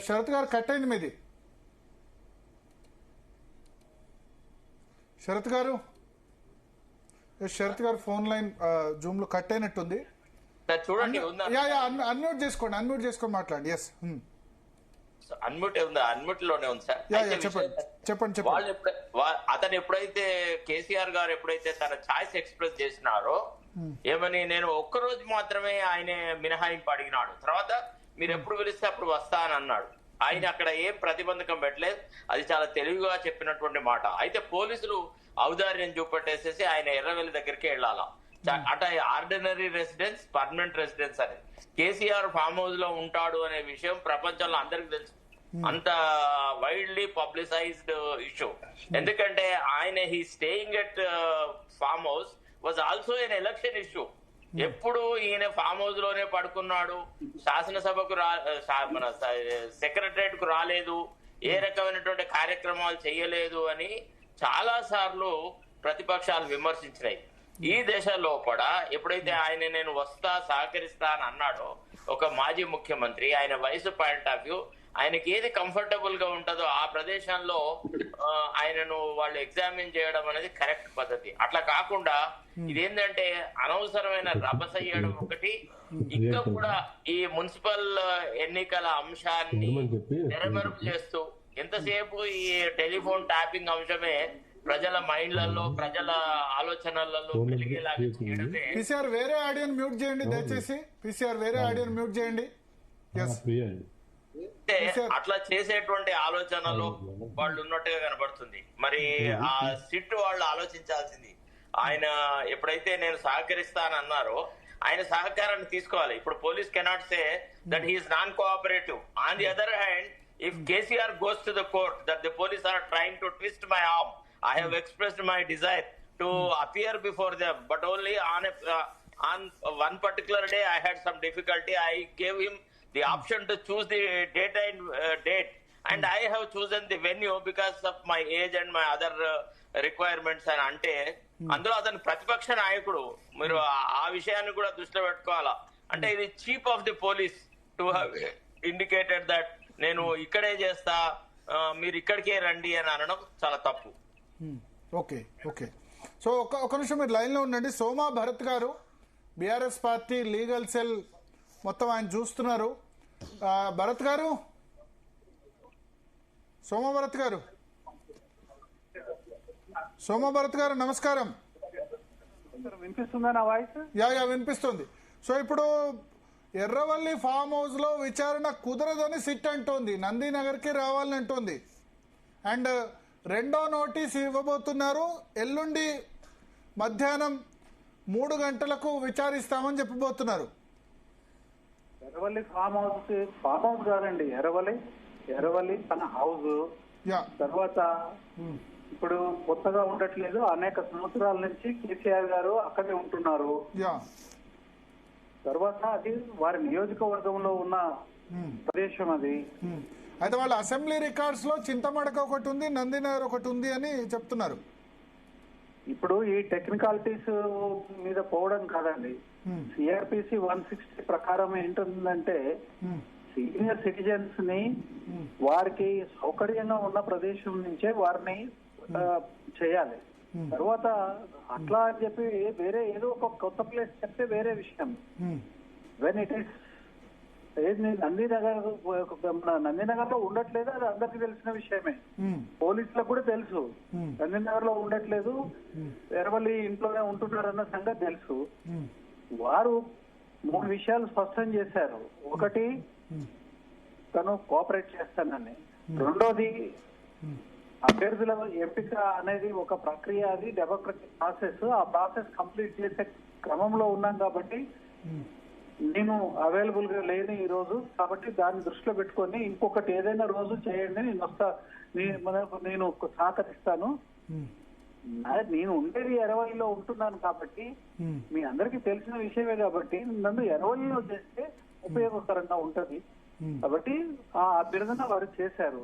Sharath గారు కట్ అయింది మీది. శరత్ గారు ఫోన్ లైన్ జూమ్ లో కట్ అయినట్టుంది. చూడండి, అన్మ్యూట్ చేసుకొని మాట్లాడండి. ఎస్, అన్మ్యూట్ ఉందా? అన్మ్యూట్ లోనే ఉంది సార్. చెప్పండి. అతను ఎప్పుడైతే కేసీఆర్ గారు ఎప్పుడైతే తన ఛాయిస్ ఎక్స్ప్రెస్ చేసినారో ఏమని, నేను ఒక్కరోజు మాత్రమే ఆయన మినహాయింపు అడిగినాడు, తర్వాత మీరు ఎప్పుడు పిలిస్తే అప్పుడు వస్తా అని అన్నాడు. ఆయన అక్కడ ఏం ప్రతిబంధకం పెట్టలేదు. అది చాలా తెలివిగా చెప్పినటువంటి మాట. అయితే పోలీసులు ఔదార్యం చూపెట్టేసేసి ఆయన ఎర్రవెల్లి దగ్గరికి వెళ్ళాలా అంటే ఆర్డినరీ రెసిడెన్స్, పర్మనెంట్ రెసిడెన్స్ అనేది. కేసీఆర్ ఫామ్ హౌస్ లో ఉంటాడు అనే విషయం ప్రపంచంలో అందరికి తెలుసు. అంత వైడ్లీ పబ్లిసైజ్డ్ ఇష్యూ. ఎందుకంటే ఆయన he staying at farm house was also an election issue. ఎప్పుడు ఈయన ఫామ్ హౌస్ లోనే పడుకున్నాడు, శాసనసభకు మన సెక్రటరేట్ కు రాలేదు, ఏ రకమైనటువంటి కార్యక్రమాలు చేయలేదు అని చాలా సార్లు ప్రతిపక్షాలు విమర్శించినాయి. ఈ దేశంలో కూడా ఎప్పుడైతే ఆయన నేను వస్తా సహకరిస్తా అని అన్నాడో ఒక మాజీ ముఖ్యమంత్రి, ఆయన వయసు పాయింట్ ఆఫ్ వ్యూ, ఆయనకి ఏది కంఫర్టబుల్ గా ఉంటుందో ఆ ప్రదేశంలో ఆయనను వాళ్ళు ఎగ్జామిన్ చేయడం అనేది కరెక్ట్ పద్ధతి. అట్లా కాకుండా ఇదేంటంటే అనవసరమైన రభసయ్యడం ఒకటి, ఇంకా కూడా ఈ మున్సిపల్ ఎన్నికల అంశాన్ని నెరమరుపు చేస్తూ ఎంతసేపు ఈ టెలిఫోన్ ట్యాపింగ్ అంశమే ప్రజల మైండ్లలో, ప్రజల ఆలోచనలలో వెలిగేలాగా చేయడమే. పీసీఆర్ వేరే ఆడియోని మ్యూట్ చేయండి దయచేసి. పీసీఆర్ వేరే ఆడియోని మ్యూట్ చేయండి. అట్లా చేసేటువంటి ఆలోచనలు వాళ్ళు ఉన్నట్టుగా కనబడుతుంది. మరి ఆ సిట్ వాళ్ళు ఆలోచించాల్సింది, ఆయన ఎప్పుడైతే నేను సహకరిస్తానన్నారో ఆయన సహకారాన్ని తీసుకోవాలి. ఇప్పుడు police cannot say that he is non cooperative. On the other hand, if KCR goes to the court that the police are trying to twist my arm, I have expressed my desire to appear before them, but only on one particular day I had some difficulty. I gave him the option to choose the date and I have chosen the venue because of my age and my other requirements అని అంటే అందులో అతను ప్రతిపక్ష నాయకుడు. మీరు ఆ విషయాన్ని కూడా దృష్టిలో పెట్టుకోవాలా. అంటే ఇది chief of the police to have indicated that నేను ఇక్కడే చేస్తా, మీరు ఇక్కడికే రండి అని అనడం చాలా తప్పు. ఓకే. సో ఒక నిమిషం మీరు లైన్ లో ఉండండి. సోమా భరత్ గారు, బీఆర్ఎస్ పార్టీ లీగల్ సెల్ మొత్తం ఆయన చూస్తున్నారు. భరత్ గారు సోమభరత్ గారు నమస్కారం. వినిపిస్తుందా నా వాయిస్? యా వినిపిస్తుంది. సో ఇప్పుడు ఎర్రవల్లి ఫామ్ హౌస్ లో విచారణ కుదరదని సిట్ అంటోంది, నందినగర్ కి రావాలని అంటోంది. అండ్ రెండో నోటీస్ ఇవ్వబోతున్నారు, ఎల్లుండి మధ్యాహ్నం 3 గంటలకు విచారిస్తామని చెప్పబోతున్నారు. ఎర్రవల్లి ఫామ్ హౌస్ కాదండి, ఎర్రవల్లి తన హౌస్. తర్వాత ఇప్పుడు కొత్తగా ఉండట్లేదు, అనేక సంవత్సరాల నుంచి కేసీఆర్ గారు అక్కడే ఉంటున్నారు. తర్వాత అది వారి నియోజకవర్గంలో ఉన్న ప్రదేశం అది. అయితే వాళ్ళ అసెంబ్లీ రికార్డ్స్ లో చింతమడక ఒకటి ఉంది, నందినగర్ ఒకటి ఉంది అని చెప్తున్నారు. ఇప్పుడు ఈ టెక్నికాలిటీస్ మీద పోవడం కాదండి, సిఆర్పిసి 160 ప్రకారం ఏంటుందంటే సీనియర్ సిటిజన్స్ ని వారికి సౌకర్యంగా ఉన్న ప్రదేశం నుంచే వారిని చేయాలి. తర్వాత అట్లా అని చెప్పి వేరే ఏదో ఒక కొత్త ప్లేస్ చెప్తే వేరే విషయం. వెన్ ఇట్ ఈస్ నందినగర్ లో ఉండట్లేదు, అది అందరికి తెలిసిన విషయమే, పోలీసులకు కూడా తెలుసు. నందినగర్ లో ఉండట్లేదు, ఎర్రవల్లి ఇంట్లోనే ఉంటున్నారన్న సంగతి తెలుసు. వారు 3 విషయాలు స్పష్టం చేశారు. ఒకటి, తను కోఆపరేట్ చేస్తానని. రెండోది, అభ్యర్థుల ఎంపిక అనేది ఒక ప్రక్రియ, అది డెమోక్రటిక్ ప్రాసెస్. ఆ ప్రాసెస్ కంప్లీట్ చేసే క్రమంలో ఉన్నాం కాబట్టి నేను అవైలబుల్ గా లేని ఈ రోజు, కాబట్టి దాన్ని దృష్టిలో పెట్టుకొని ఇంకొకటి ఏదైనా రోజు చేయండి, నేను సహకరిస్తాను. నేను ఉండేది ఎర్రవల్లిలో ఉంటున్నాను కాబట్టి మీ అందరికి తెలిసిన విషయమే కాబట్టి నన్ను ఎర్రవల్లిలో చేస్తే ఉపయోగకరంగా ఉంటది కాబట్టి ఆ అభ్యర్థన వారు చేశారు.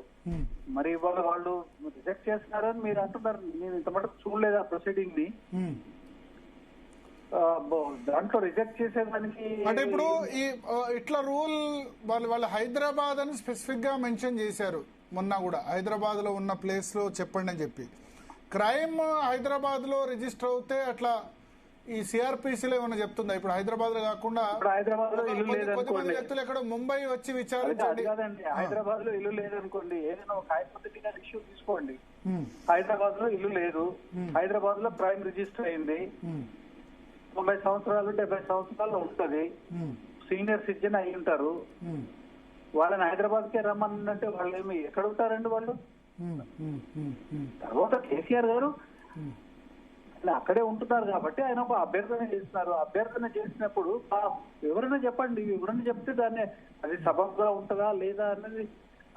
మరి ఇవాళ వాళ్ళు రిజెక్ట్ చేస్తున్నారని మీరు అంటున్నారు. నేను ఇంత మటుకు చూడలేదు ఆ ప్రొసీడింగ్ ని. దాంట్లో రిజెక్ట్ చేసేదానికి అంటే ఇప్పుడు ఈ ఇట్లా రూల్ వాళ్ళు హైదరాబాద్ అని స్పెసిఫిక్ గా మెన్షన్ చేశారు. మొన్న కూడా హైదరాబాద్ లో ఉన్న ప్లేస్ లో చెప్పండి అని చెప్పి, క్రైమ్ హైదరాబాద్ లో రిజిస్టర్ అవుతే అట్లా ఈ సిఆర్పిసిలో ఏమన్నా చెప్తుందా? ఇప్పుడు హైదరాబాద్ లో కాకుండా హైదరాబాద్ లో ఇల్లు లేదనుకోండి, వ్యక్తులు ఎక్కడ ముంబై వచ్చి విచారించండి. కాదండి, హైదరాబాద్ లో ఇల్లు లేదనుకోండి, ఏదైనా ఒక హైపోథెటికల్ ఇష్యూ తీసుకోండి. హైదరాబాద్ లో ఇల్లు లేదు, హైదరాబాద్ లో క్రైమ్ రిజిస్టర్ అయింది, 90 సంవత్సరాలు 70 సంవత్సరాలు ఉంటది, సీనియర్ సిటిజన్ అయి ఉంటారు. వాళ్ళని హైదరాబాద్ కే రమ్మనంటే వాళ్ళు ఏమి ఎక్కడ ఉంటారండి వాళ్ళు? తర్వాత కేసీఆర్ గారు అక్కడే ఉంటున్నారు కాబట్టి ఆయన ఒక అభ్యర్థన చేస్తున్నారు. అభ్యర్థన చేసినప్పుడు వివరణ చెప్పండి, వివరణ చెప్తే దాన్ని అది సబబ్గా ఉంటుందా లేదా అన్నది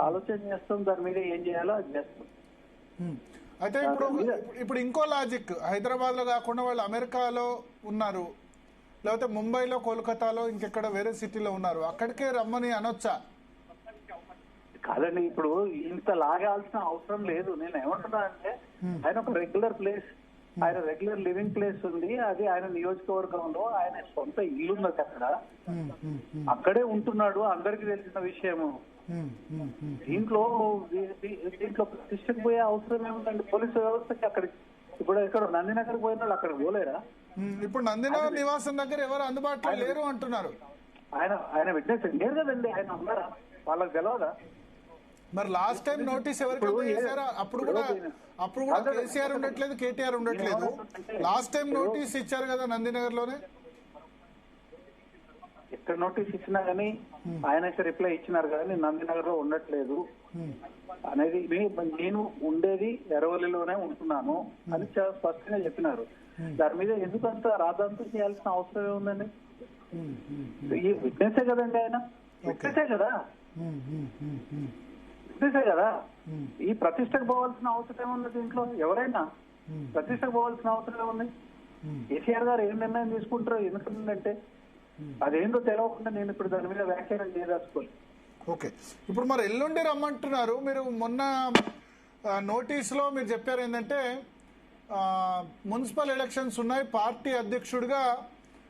ఆలోచన చేస్తాం. దాని మీద ఏం చేయాలో అది చేస్తాం. అయితే ఇప్పుడు ఇంకో లాజిక్, హైదరాబాద్ లో కాకుండా వాళ్ళు అమెరికాలో ఉన్నారు, లేకపోతే ముంబైలో, కోల్కతాలో, ఇంకెక్కడ వేరే సిటీలో ఉన్నారు, అక్కడికే రమ్మని అనొచ్చా? కాదండి, ఇప్పుడు ఇంత లాగాల్సిన అవసరం లేదు. నేను ఏమంటున్నా అంటే ఆయన ఒక రెగ్యులర్ ప్లేస్, ఆయన రెగ్యులర్ లివింగ్ ప్లేస్ ఉంది, అది ఆయన నియోజకవర్గంలో ఆయన సొంత ఇల్లు ఉన్నది, అక్కడే ఉంటున్నాడు, అందరికి తెలిసిన విషయము. దీంట్లో ప్రతిష్టకు పోయే అవసరం ఏముందండి? పోలీసు వ్యవస్థకి అక్కడికి ఇప్పుడు ఎక్కడ నందినగర్ పోయిన వాళ్ళు అక్కడికి పోలేరా? ఇప్పుడు నందినగర్ నివాసం దగ్గర ఎవరు అందుబాటులో లేరు అంటున్నారు. ఆయన విట్నెస్ లేరు కదండి, ఆయన ఉన్నారా? వాళ్ళకి తెలవదా? మరి లాస్ట్ టైం నోటీస్ ఎవరికైనా చేశారా? అప్పుడు కూడా కేసీఆర్ ఉండట్లేదు, కేటీఆర్ ఉండట్లేదు. లాస్ట్ టైం నోటీస్ ఇచ్చారు కదా నందినగర్ లోనే. ఎక్కడ నోటీస్ ఇచ్చినా గానీ ఆయన రిప్లై ఇచ్చినారు కానీ నందినగర్ లో ఉండట్లేదు అనేది. నేను ఉండేది ఎర్రవల్లిలోనే ఉంటున్నాను అని చాలా స్పష్టంగా చెప్పినారు. దాని మీద ఎందుకంత రాద్ధాంతం చేయాల్సిన అవసరం ఏముందండి? ఈ విట్నెసే కదండి, ఆయన విట్నెసే కదా, విట్నెసే కదా. ఈ ప్రతిష్టకు పోవాల్సిన అవసరం ఏముంది? దీంట్లో ఎవరైనా ప్రతిష్టకు పోవాల్సిన అవసరం ఏముంది? కేసీఆర్ గారు ఏం నిర్ణయం తీసుకుంటారో ఎందుకంటే అదేంటో తెలవకుండా నేను ఇప్పుడు దాని మీద వ్యాఖ్యానం చేయదలుచుకోలేదు. ఓకే, ఇప్పుడు మరి ఎల్లుండి రమ్మంటున్నారు. మీరు మొన్న నోటీసులో మీరు చెప్పారు ఏంటంటే మున్సిపల్ ఎలక్షన్స్ ఉన్నాయి, పార్టీ అధ్యక్షుడిగా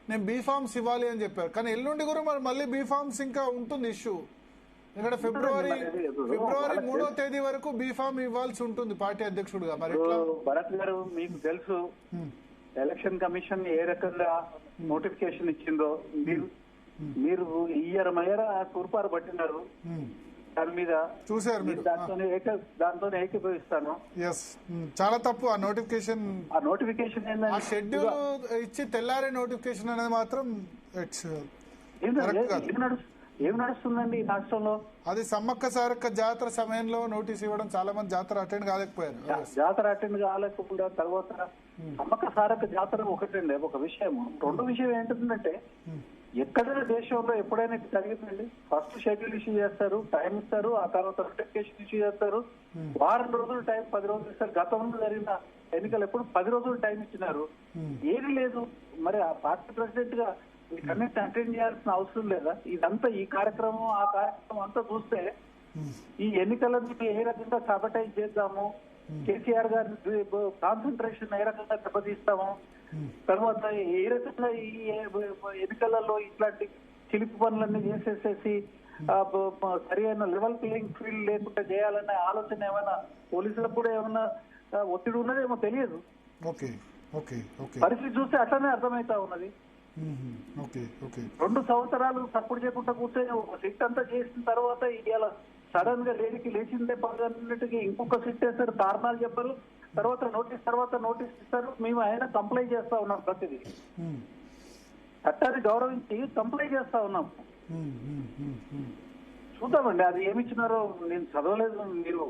నేను బీఫామ్స్ ఇవ్వాలి అని చెప్పారు. కానీ ఎల్లుండి కూడా మరి మళ్ళీ బీఫామ్స్ ఇంకా ఉంటుంది ఇష్యూ. ఇక్కడ ఫిబ్రవరి 3వ తేదీ వరకు బీఫామ్ ఇవ్వాల్సి ఉంటుంది పార్టీ అధ్యక్షుడిగా. మరి భరత్ గారు, మీకు తెలుసు ఎలక్షన్ కమిషన్ ఏ రకంగా నోటిఫికేషన్ ఇచ్చిందో. మీరు ఇయర్ తూర్పారు పట్టినారు. దాని మీద చూసారు మీరు దాంతో ఏకీభవిస్తాను. ఎస్, చాలా తప్పు ఆ నోటిఫికేషన్. ఆ నోటిఫికేషన్ ఆ ఏంటంటే షెడ్యూల్ ఇచ్చి తెల్లారే నోటిఫికేషన్ అనేది మాత్రం ఇట్స్ ఏం నడుస్తుందండి ఈ రాష్ట్రంలో? అది సమ్మక్క సారక్క జాతర సమయంలో నోటీస్ ఇవ్వడం, చాలా మంది జాతర అటెండ్ కాలేకపోయారు. జాతర అటెండ్ కాలేకపోకుండా తర్వాత సమ్మక్క సారక్క జాతర ఒకటండి ఒక విషయం. రెండు విషయం ఏంటంటే ఎక్కడైనా దేశంలో ఎప్పుడైనా జరిగిందండి, ఫస్ట్ షెడ్యూల్ ఇష్యూ చేస్తారు, టైం ఇస్తారు, ఆ తర్వాత నోటిఫికేషన్ ఇష్యూ చేస్తారు, వారం రోజులు టైం, 10 రోజులు ఇస్తారు. గతంలో జరిగిన ఎన్నికలు ఎప్పుడు 10 రోజులు టైం ఇచ్చినారు, ఏది లేదు. మరి ఆ పార్టీ ప్రెసిడెంట్ గా వీటన్నిటిని అటెండ్ చేయాల్సిన అవసరం లేదా? ఇదంతా ఈ కార్యక్రమం ఆ కార్యక్రమం అంతా చూస్తే ఈ ఎన్నికలను ఏ రకంగా సాబటైజ్ చేద్దాము, కేసీఆర్ గారి కాన్సన్ట్రేషన్ ఏ రకంగా దెబ్బతీస్తాము, తర్వాత ఏ రకంగా ఈ ఎన్నికలలో ఇట్లాంటి చిలిపి పనులన్నీ చేసేసేసి సరి అయిన లెవెల్ ప్లేయింగ్ ఫీల్డ్ లేకుండా చేయాలనే ఆలోచన ఏమైనా పోలీసులకు కూడా ఏమైనా ఒత్తిడి ఉన్నదేమో తెలియదు. పరిస్థితి చూస్తే అట్లనే అర్థమైతా ఉన్నది. 2 సంవత్సరాలు సపోర్ట్ చేయకుండా కూర్చొని ఒక సిట్ అంతా చేసిన తర్వాత ఇవాళ సడన్ గా లేచిందే పదన్నిటికి ఇంకొక సిట్ వేస్తారు, కారణాలు చెప్పరు, తర్వాత నోటీస్ ఇస్తారు. మేము ఆయన కంప్లై చేస్తా ఉన్నాం, ప్రతిదీ చట్టాన్ని గౌరవించి కంప్లై చేస్తా ఉన్నాం. చూద్దామండి అది ఏమిచ్చినారో. నేను చదవలేదు, మీరు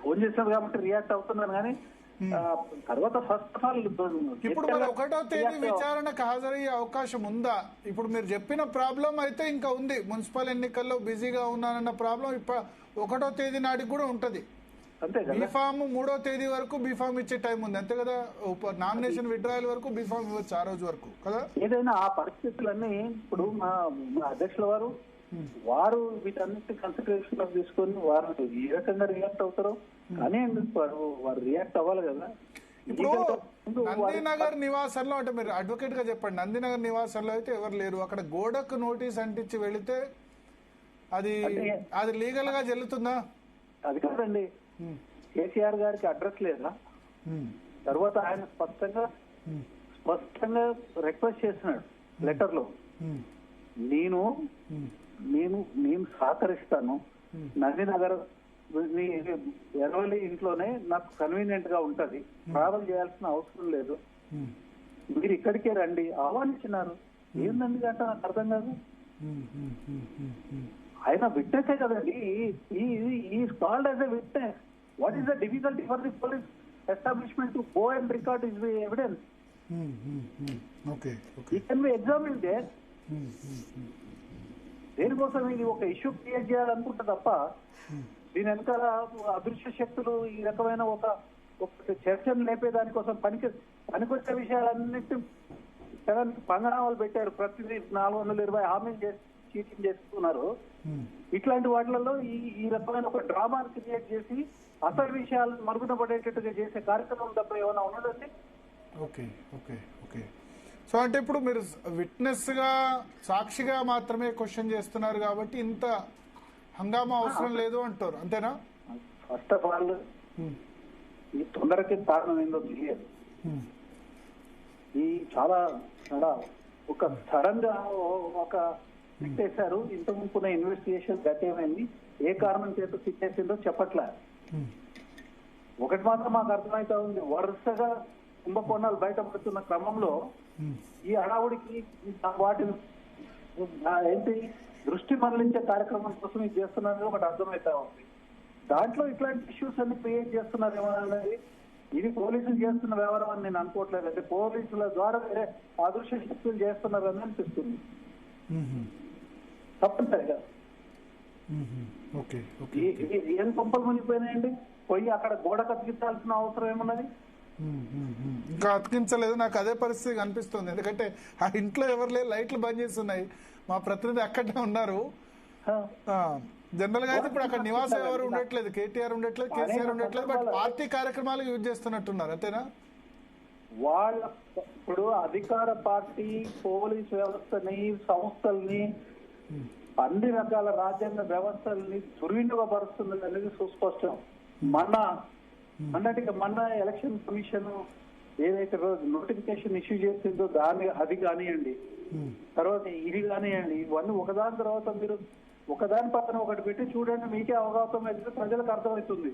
ఫోన్ చేశారు కాబట్టి రియాక్ట్ అవుతున్నాను. కానీ తర్వాత ఫస్ట్ ఆఫ్ ఆల్ ఇప్పుడు మరి 1వ తేదీ విచారణకు హాజరయ్యే అవకాశం ఉందా? ఇప్పుడు మీరు చెప్పిన ప్రాబ్లం అయితే ఇంకా ఉంది, మున్సిపల్ ఎన్నికల్లో బిజీగా ఉన్నానన్న ప్రాబ్లం 1వ తేదీ నాటికి కూడా ఉంటది. బీఫామ్ 3వ తేదీ వరకు బీఫామ్ ఇచ్చే టైం ఉంది, అంతే కదా? నామినేషన్ విత్డ్రాయల్ వరకు బీఫామ్ ఇవ్వచ్చు, ఆ రోజు వరకు కదా. ఏదైనా ఆ పరిస్థితులన్నీ ఇప్పుడు మా అధ్యక్షుల వారు వీటన్నిటి కన్సిడరేషన్ లో తీసుకొని వారు ఏ రకంగా రియాక్ట్ అవుతారో కానీ వారు రియాక్ట్ అవ్వాలి కదా. ఇప్పుడు నందినగర్ నివాసంలో, అంటే మీరు అడ్వకేట్ గా చెప్పండి, నందినగర్ నివాసంలో అయితే ఎవరు లేరు, అక్కడ గోడకు నోటీస్ అంటించి వెళితే అది లీగల్ గా చెల్లుతుందా? అది కాదండి, కేసీఆర్ గారికి అడ్రస్ లేదా? తర్వాత ఆయన స్పష్టంగా రిక్వెస్ట్ చేస్తున్నాడు లెటర్ లో, నేను సహకరిస్తాను, నందినగర్ ఎర్రవల్లి ఇంట్లోనే నాకు కన్వీనియంట్ గా ఉంటది, ట్రావెల్ చేయాల్సిన అవసరం లేదు, మీరు ఇక్కడికే రండి ఆహ్వానించినారు. ఏందండి అంటే నాకు అర్థం కాదు. ఆయన విట్నెసే కదండి, is called as a witness. What is the difficulty for the police establishment to go and record his evidence? He can be examined there. దేనికోసం ఇది ఒక ఇష్యూ క్రియేట్ చేయాలనుకుంటే తప్ప దీని వెనకాల అదృశ్య శక్తులు ఈ రకమైన ఒక చర్చను లేపే దానికోసం పనికొచ్చే విషయాలన్నిటి పంగనామాలు పెట్టారు. ప్రతిదీ 420 హామీలు చేసి చీటింగ్ చేస్తున్నారు. ఇట్లాంటి వాటిలలో ఈ రకమైన ఒక డ్రామాను క్రియేట్ చేసి అసలు విషయాలను మరుగున పడేటట్టుగా చేసే కార్యక్రమం తప్ప ఏమైనా ఉన్నదండి? సో అంటే ఇప్పుడు మీరు విట్నెస్ గా, సాక్షిగా మాత్రమే క్వశ్చన్ చేస్తున్నారు కాబట్టి ఇంత హంగామా అవసరం లేదు అంటారు, అంతేనా? ఫస్ట్ ఆఫ్ ఆల్ ఈ తొందరకి కారణం ఏందో తెలియదు. ఈ చాలా ఒక సడన్ గా ఒక తిట్టేశారు. ఇంత ముందుకున్న ఇన్వెస్టిగేషన్ గతేమైంది, ఏ కారణం చేత తిట్టేసిందో చెప్పట్లే. ఒకటి మాత్రం మాకు అర్థమైతా ఉంది, వరుసగా కుంభకోణాలు బయటపడుతున్న క్రమంలో ఈ హడావుడికి వాటిని ఏంటి దృష్టి మరలించే కార్యక్రమం కోసం ఇది చేస్తున్నారు ఒకటి అర్థమైతా ఉంది. దాంట్లో ఇట్లాంటి ఇష్యూస్ అన్ని క్రియేట్ చేస్తున్నారేమో అనేది, ఇది పోలీసులు చేస్తున్న వ్యవహారం అని నేను అనుకోవట్లేదు. అంటే పోలీసుల ద్వారా వేరే అదృశ్య శక్తులు చేస్తున్నారని అనిపిస్తుంది తప్పనిసరిగా. ఏం కొంపలు మునిగిపోయినాయండి, పోయి అక్కడ గోడ కతికించాల్సిన అవసరం ఏమున్నది? ఇంకా అతికించలేదు. నాకు అదే పరిస్థితి కనిపిస్తుంది, ఎందుకంటే ఆ ఇంట్లో ఎవరు లేదు, లైట్లు బంద్ చేస్తున్నాయి. మా ప్రతినిధి అక్కడే ఉన్నారు. జనరల్ గా అయితే ఇప్పుడు అక్కడ నివాసం ఎవరు ఉండట్లేదు, కేటీఆర్ ఉండట్లేదు, కేసీఆర్ ఉండట్లేదు, బట్ పార్టీ కార్యక్రమాలు యూజ్ చేస్తున్నట్టున్నారు, అంతేనా? వాళ్ళ ఇప్పుడు అధికార పార్టీ పోలీస్ వ్యవస్థని, సంస్థల్ని, అన్ని రకాల రాజ్యాంగ వ్యవస్థల్ని దుర్వినియోగపరుస్తుంది అనేది సుస్పష్టం. మొన్న ఎలక్షన్ కమిషన్ ఏదైతే నోటిఫికేషన్ ఇష్యూ చేసిందో అది కానివ్వండి, తర్వాత ఇది కానివ్వండి, ఇవన్నీ ఒకదాని తర్వాత మీరు ఒకదాని పక్కన ఒకటి పెట్టి చూడండి, మీకే అవగాహన అయితే ప్రజలకు అర్థమవుతుంది.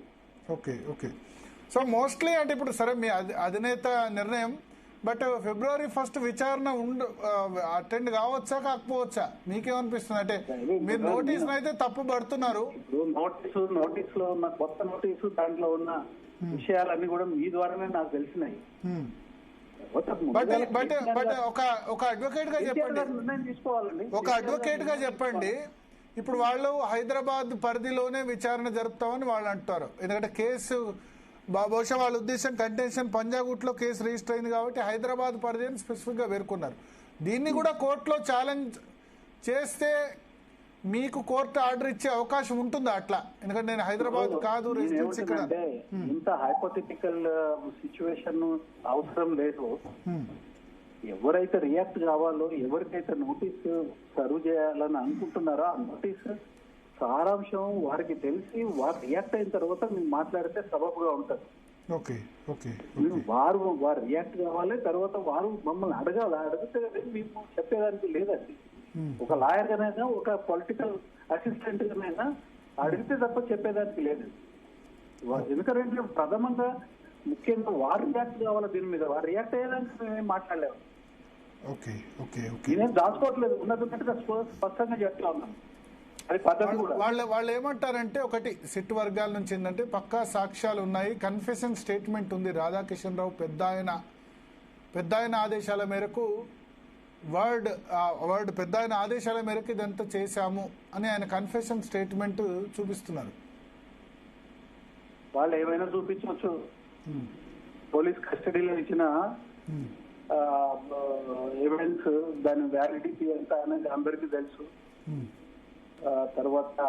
Okay okay. సో మోస్ట్లీ అంటే ఇప్పుడు సరే మీ అధినేత నిర్ణయం, బట్ February 1 విచారణ అటెండ్ కావచ్చా కాకపోవచ్చా మీకేమనిపిస్తుంది? అంటే మీరు నోటీస్ అయితే తప్పు పడుతున్నారు. ఇప్పుడు నోటీస్ లో ఉన్న కొత్త నోటీసు, దాంట్లో ఉన్న విషయాలన్నీ కూడా మీ ద్వారానే నాకు తెలిసినాయి. బట్ ఒక అడ్వకేట్ గా చెప్పండి, నిర్ణయం తీసుకోవాలండి. ఒక అడ్వకేట్ గా చెప్పండి, ఇప్పుడు వాళ్ళు హైదరాబాద్ పరిధిలోనే విచారణ జరుపుతామని వాళ్ళు అంటారు. ఎందుకంటే కేసు బహుశా వాళ్ళ ఉద్దేశం కంటెన్షన్ పంజాగుట్లో కేసు రిజిస్టర్ అయింది కాబట్టి హైదరాబాద్ పరిధి అని స్పెసిఫిక్ గా పేర్కొన్నారు. దీన్ని కూడా కోర్టులో ఛాలెంజ్ చేస్తే మీకు కోర్టు ఆర్డర్ ఇచ్చే అవకాశం ఉంటుందా అట్లా? ఎందుకంటే నేను హైదరాబాద్ కాదు రెసిడెన్స్ ఇక్కడ. ఇంత హైపోథెటికల్ సిచ్యువేషన్ అవసరం లేదు. ఎవరైతే రియాక్ట్ కావాలో, ఎవరికైతే నోటీస్ సర్వ్ చేయాలని అనుకుంటున్నారో ఆ నోటీస్ సారాంశం వారికి తెలిసి వారు రియాక్ట్ అయిన తర్వాత మీరు మాట్లాడితే సబబుగా ఉంటుంది. Okay okay. వారు రియాక్ట్ కావాలి, తర్వాత వారు మమ్మల్ని అడగాలి. అడిగితే మేము చెప్పేదానికి లేదండి. ఒక లాయర్ గానైనా, ఒక పొలిటికల్ అసిస్టెంట్ గానైనా అడిగితే తప్ప చెప్పేదానికి లేదు. ఎందుకంటే ప్రథమంగా ముఖ్యంగా వారు రియాక్ట్ కావాలి దీని మీద. వారు రియాక్ట్ అయ్యేదానికి మేమేం మాట్లాడలేము. Okay okay okay. నేనేం దాచుకోవట్లేదు, ఉన్నట్టుగా స్పష్టంగా చెప్తా ఉన్నాను. అది పద్ధతి కూడా. వాళ్ళు ఏమంటారంటే, ఒకటి సిట్ వర్గాల నుంచి ఏంటంటే పక్కా సాక్ష్యాలు ఉన్నాయి, కన్ఫెషన్ స్టేట్మెంట్ ఉంది. రాధాకిషన్ రావు పెద్ద ఆయన ఆదేశాల మేరకు పెద్ద ఆయన ఆదేశాల మేరకు ఇదంతా చేశాము అని ఆయన కన్ఫెషన్ స్టేట్మెంట్ చూపిస్తున్నారు. వాళ్ళు ఏమైనా చూపించవచ్చు. పోలీస్ కస్టడీలో ఇచ్చిన ఎవిడెన్స్, దాని వ్యాలిడిటీ ఎంత అనేది అందరికీ తెలుసు. తర్వాత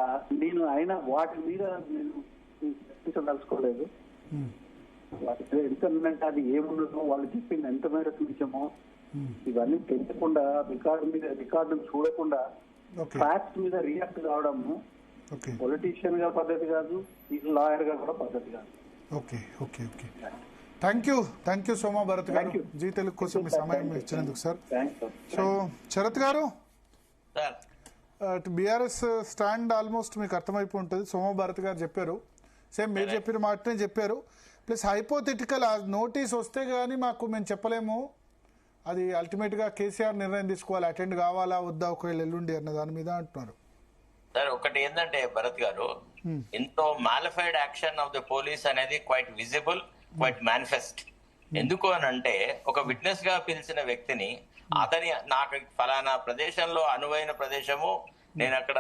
నేను అయినా వాటి మీద నేను చర్చించదలుచుకోలేదు. వాటి ఎంత అది ఏముండదో, వాళ్ళు చెప్పింది ఎంత మేరకు నిజమో ఇవన్నీ తెలియకుండా, రికార్డు చూడకుండా ఫ్యాక్ట్స్ మీద రియాక్ట్ కావడము పొలిటీషియన్ గా పద్ధతి కాదు, లాయర్ గా కూడా పద్ధతి కాదు. Okay okay okay. Thank you Soma Bharat garu, Zee Telugu కోసం మీ సమయం ఇచ్చినందుకు సార్. సో శరత్ గారు, బీఆర్ఎస్ స్టాండ్ ఆల్మోస్ట్ మీకు అర్థమైపోయి ఉంటుంది. సోమా భరత్ గారు చెప్పారు, సేమ్ మీరు చెప్పిన మాటనే చెప్పారు. ప్లస్ హైపోథెటికల్ నోటీస్ వస్తే గానీ మేము చెప్పలేము, అది అల్టిమేట్ గా కేసీఆర్ నిర్ణయం తీసుకోవాలి, అటెండ్ కావాలా వద్దా ఒకవేళ ఎల్లుండి అన్న దాని మీద అంటున్నారు. సార్ ఒకటి ఏంటంటే భరత్ గారు, ఇంతో mala fide action of the police అనేది క్వైట్ విజిబుల్, క్వైట్ మేనిఫెస్ట్. ఎందుకు అని అంటే, ఒక విట్నెస్ గా పిలిచిన వ్యక్తిని నాకు ఫలానా ప్రదేశంలో అనువైన ప్రదేశము, నేను అక్కడ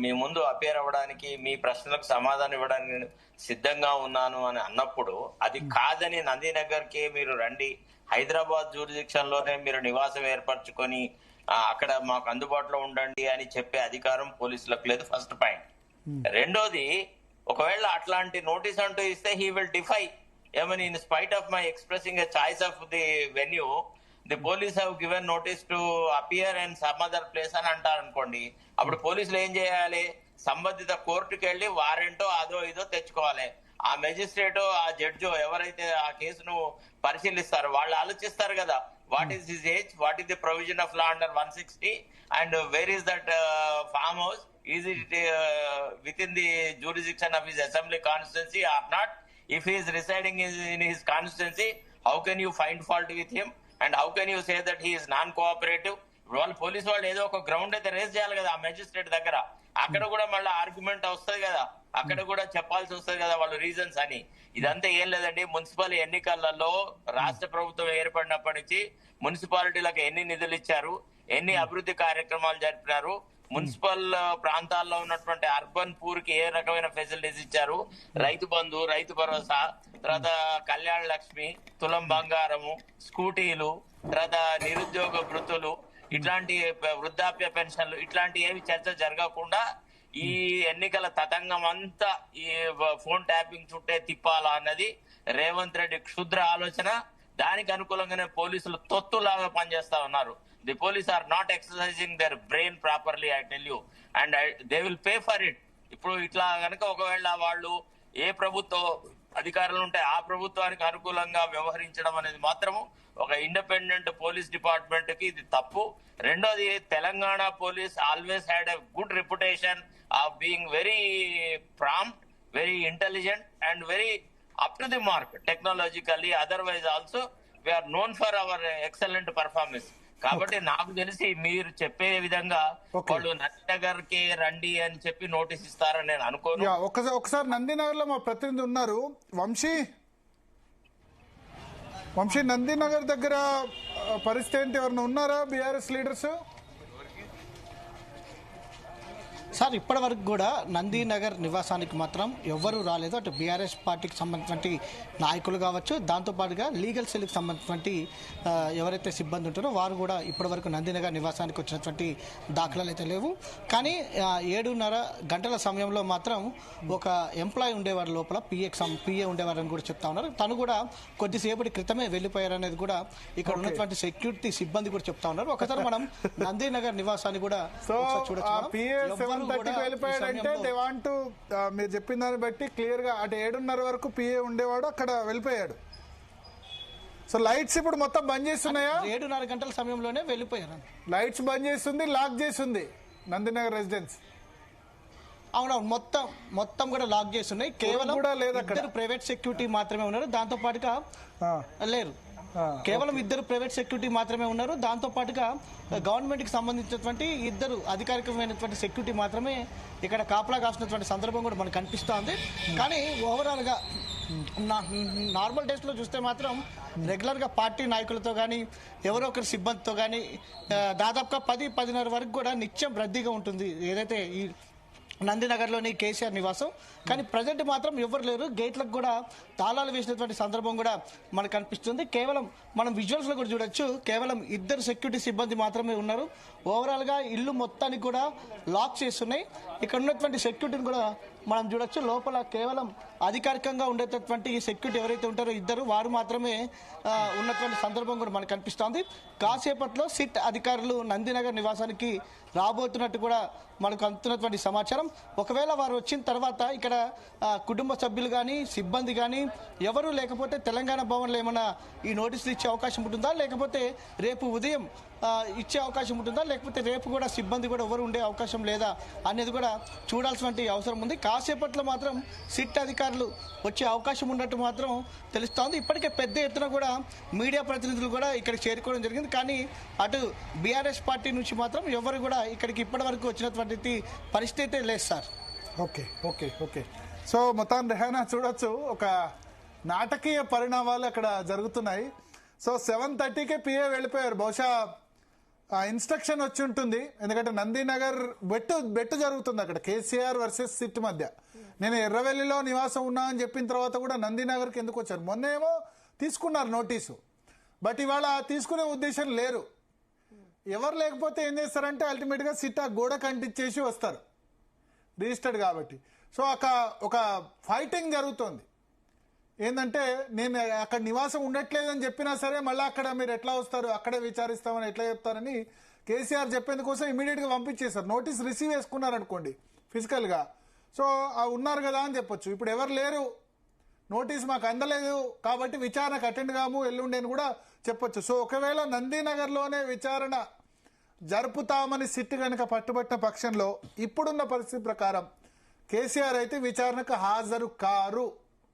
మీ ముందు అపేర్ అవ్వడానికి, మీ ప్రశ్నలకు సమాధానం ఇవ్వడానికి నేను సిద్ధంగా ఉన్నాను అని అన్నప్పుడు, అది కాదని నందినగర్ కి మీరు రండి, హైదరాబాద్ జ్యూరిడిక్షన్ లోనే మీరు నివాసం ఏర్పరచుకొని అక్కడ మాకు అందుబాటులో ఉండండి అని చెప్పే అధికారం పోలీసులకు లేదు. First point. రెండోది, ఒకవేళ అట్లాంటి నోటీస్ అంటూ ఇస్తే హీ విల్ డిఫై ఏమని, in spite of my expressing a choice of the venue, the police have given notice to appear and some other place అని అంటారు అనుకోండి. అప్పుడు పోలీసులు ఏం చేయాలి? సంబంధిత కోర్టుకి వెళ్లి వారెంటో అదో ఇదో తెచ్చుకోవాలి. ఆ మెజిస్ట్రేటో ఆ జడ్జో ఎవరైతే ఆ కేసును పరిశీలిస్తారో వాళ్ళు ఆలోచిస్తారు కదా, what is his age, what is the provision of law under 160 and where is that farm house, is it with in the jurisdiction of his assembly constituency are not. If he is residing in his constituency, how can you find fault with him and how can you say that he is non-cooperative? వాళ్ళు police వాళ్ళు ఏదో ఒక ground అయితే race చేయాలి కదా ఆ magistrate దగ్గర. అక్కడ కూడా మళ్ళీ ఆర్గ్యుమెంట్ వస్తుంది కదా, అక్కడ కూడా చెప్పాల్సి వస్తుంది కదా వాళ్ళు రీజన్స్ అని. ఇదంతా ఏం లేదండి, మున్సిపల్ ఎన్నికలలో రాష్ట్ర ప్రభుత్వం ఏర్పడినప్పటి నుంచి మున్సిపాలిటీలకు ఎన్ని నిధులు ఇచ్చారు, ఎన్ని అభివృద్ధి కార్యక్రమాలు జరిపినారు, మున్సిపల్ ప్రాంతాల్లో ఉన్నటువంటి అర్బన్ పూర్ కి ఏ రకమైన ఫెసిలిటీస్ ఇచ్చారు, రైతు బంధు, రైతు భరోసా, తర్వాత కళ్యాణ లక్ష్మి, తులం బంగారము, స్కూటీలు, తర్వాత నిరుద్యోగ వృత్తులు, ఇట్లాంటి వృద్ధాప్య పెన్షన్లు, ఇట్లాంటి ఏవి చర్చ జరగకుండా ఈ ఎన్నికల తతంగం అంతా ఈ ఫోన్ ట్యాపింగ్ చుట్టే తిప్పాలా అన్నది రేవంత్ రెడ్డి క్షుద్ర ఆలోచన. దానికి అనుకూలంగానే పోలీసులు తొత్తులాగా పనిచేస్తా ఉన్నారు. The police are not exercising their brain properly, I tell you, and they will pay for it. ఇప్పుడు ఇట్లా కనుక ఒకవేళ వాళ్ళు ఏ ప్రభుత్వం అధికారులు ఉంటే ఆ ప్రభుత్వానికి అనుకూలంగా వ్యవహరించడం అనేది మాత్రము ఒక ఇండిపెండెంట్ పోలీస్ డిపార్ట్మెంట్ కి ఇది తప్పు. రెండోది, Telangana police always had a good reputation of being very prompt, very intelligent and very up to the mark technologically. Otherwise also we are known for our excellent performance. కాబట్టి నాకు తెలిసి మీరు చెప్పే విధంగా వాళ్ళు నందినగర్ కి రండి అని చెప్పి నోటీస్ ఇస్తారని నేను అనుకోను. ఒకసారి నందినగర్ లో మా ప్రతినిధి ఉన్నారు వంశీ. నందినగర్ దగ్గర పరిస్థితి ఏంటి? ఎవరైనా ఉన్నారా బీఆర్ఎస్ లీడర్స్? సార్, ఇప్పటి వరకు కూడా నందీనగర్ నివాసానికి మాత్రం ఎవ్వరూ రాలేదు. అటు బీఆర్ఎస్ పార్టీకి సంబంధించినటువంటి నాయకులు కావచ్చు, దాంతోపాటుగా లీగల్ సెల్కి సంబంధించినటువంటి ఎవరైతే సిబ్బంది ఉంటారో వారు కూడా ఇప్పటి వరకు నందీనగర్ నివాసానికి వచ్చినటువంటి దాఖలాలు అయితే లేవు. కానీ 7:30 గంటల సమయంలో మాత్రం ఒక ఎంప్లాయీ ఉండేవారు లోపల, పిఏ ఉండేవారని కూడా చెప్తా ఉన్నారు. తను కూడా కొద్దిసేపటి క్రితమే వెళ్ళిపోయారనేది కూడా ఇక్కడ ఉన్నటువంటి సెక్యూరిటీ సిబ్బంది కూడా చెప్తా ఉన్నారు. ఒకసారి మనం నందీనగర్ నివాసాన్ని కూడా చూడొచ్చు. వెళ్ళిపోయాడంటే దే వాంట్ మీరు చెప్పిన దాన్ని బట్టి క్లియర్ గా అటు 7:30 వరకు పిఏ ఉండేవాడు, అక్కడ వెళ్ళిపోయాడు. సో లైట్స్ ఇప్పుడు మొత్తం బంద్ చేస్తున్నాయా? 7:30 గంటల సమయంలోనే వెళ్ళిపోయారు. లైట్స్ బంద్ చేస్తుంది, లాక్ చేస్తుంది నందినగర్ రెసిడెన్స్. అవునవును, మొత్తం కూడా లాక్ చేస్తున్నాయి. కేవలం కూడా లేదు, అక్కడ ప్రైవేట్ సెక్యూరిటీ మాత్రమే ఉన్నారు. దాంతో పాటుగా లేరు, కేవలం 2 ప్రైవేట్ సెక్యూరిటీ మాత్రమే ఉన్నారు. దాంతో పాటుగా గవర్నమెంట్ కి సంబంధించినటువంటి 2 అధికారికమైనటువంటి సెక్యూరిటీ మాత్రమే ఇక్కడ కాపలా కాసినటువంటి సందర్భం కూడా మనకు కనిపిస్తోంది. కానీ ఓవరాల్ గా నార్మల్ డేస్ లో చూస్తే మాత్రం రెగ్యులర్ గా పార్టీ నాయకులతో కానీ ఎవరో ఒకరి సిబ్బందితో కానీ దాదాపుగా 10-10:30 వరకు కూడా నిత్యం రద్దీగా ఉంటుంది ఏదైతే ఈ నందినగర్లోని కేసీఆర్ నివాసం. కానీ ప్రజెంట్ మాత్రం ఎవరు లేరు. గేట్లకు కూడా తాళాలు వేసినటువంటి సందర్భం కూడా మనకు కనిపిస్తుంది. కేవలం మనం విజువల్స్ లో కూడా చూడొచ్చు, కేవలం 2 సెక్యూరిటీ సిబ్బంది మాత్రమే ఉన్నారు. ఓవరాల్ గా ఇల్లు మొత్తానికి కూడా లాక్ చేస్తున్నాయి. ఇక్కడ ఉన్నటువంటి సెక్యూరిటీని కూడా మనం చూడొచ్చు. లోపల కేవలం అధికారికంగా ఉండేటటువంటి సెక్యూరిటీ ఎవరైతే ఉంటారో 2 వారు మాత్రమే ఉన్నటువంటి సందర్భం కూడా మనకు కనిపిస్తోంది. కాసేపట్లో సిట్ అధికారులు నందినగర్ నివాసానికి రాబోతున్నట్టు కూడా మనకు అందుతున్నటువంటి సమాచారం. ఒకవేళ వారు వచ్చిన తర్వాత ఇక్కడ కుటుంబ సభ్యులు కానీ సిబ్బంది కానీ ఎవరు లేకపోతే తెలంగాణ భవన్లో ఏమైనా ఈ నోటీసులు ఇచ్చే అవకాశం ఉంటుందా, లేకపోతే రేపు ఉదయం ఇచ్చే అవకాశం ఉంటుందా, లేకపోతే రేపు కూడా సిబ్బంది కూడా ఎవరు ఉండే అవకాశం లేదా అనేది కూడా చూడాల్సిన అవసరం ఉంది. కాసేపట్లో మాత్రం సిట్ అధికారులు వచ్చే అవకాశం ఉన్నట్టు మాత్రం తెలుస్తోంది. ఇప్పటికే పెద్ద ఎత్తున కూడా మీడియా ప్రతినిధులు కూడా ఇక్కడ చేరుకోవడం జరిగింది. కానీ అటు బీఆర్ఎస్ పార్టీ నుంచి మాత్రం ఎవరు కూడా ఇక్కడికి ఇప్పటి వరకు వచ్చినటువంటి పరిస్థితి లేదు సార్. ఓకే. సో మొత్తం రెహానా చూడొచ్చు, ఒక నాటకీయ పరిణామాలు అక్కడ జరుగుతున్నాయి. సో 7:30కే పిఏ వెళ్ళిపోయారు. బహుశా ఇన్స్ట్రక్షన్ వచ్చి ఉంటుంది, ఎందుకంటే నందినగర్ బెట్టు జరుగుతుంది అక్కడ కేసీఆర్ వర్సెస్ సిట్ మధ్య. నేను ఎర్రవెల్లిలో నివాసం ఉన్నా అని చెప్పిన తర్వాత కూడా నందినగర్కి ఎందుకు వచ్చారు? మొన్నేమో తీసుకున్నారు నోటీసు, బట్ ఇవాళ తీసుకునే ఉద్దేశం లేరు. ఎవరు లేకపోతే ఏం చేస్తారంటే అల్టిమేట్గా సిట్ ఆ గోడ కంటించేసి వస్తారు, రిజిస్టర్డ్ కాబట్టి. సో ఒక ఫైటింగ్ జరుగుతోంది. ఏంటంటే నేను అక్కడ నివాసం ఉండట్లేదని చెప్పినా సరే మళ్ళీ అక్కడ మీరు ఎట్లా వస్తారు, అక్కడే విచారిస్తామని ఎట్లా చెప్తారని కేసీఆర్ చెప్పేందుకోసం ఇమీడియట్గా పంపించేశారు. నోటీస్ రిసీవ్ చేసుకున్నారు అనుకోండి ఫిజికల్గా, సో ఉన్నారు కదా అని చెప్పొచ్చు. ఇప్పుడు ఎవరు లేరు, నోటీస్ మాకు అందలేదు కాబట్టి విచారణకు అటెండ్ కాము, ఎల్లుండి అని కూడా చెప్పొచ్చు. సో ఒకవేళ నందినగర్లోనే విచారణ జరుపుతామని సిట్ కనుక పట్టుబట్టిన పక్షంలో ఇప్పుడున్న పరిస్థితి ప్రకారం కేసీఆర్ అయితే విచారణకు హాజరు కారు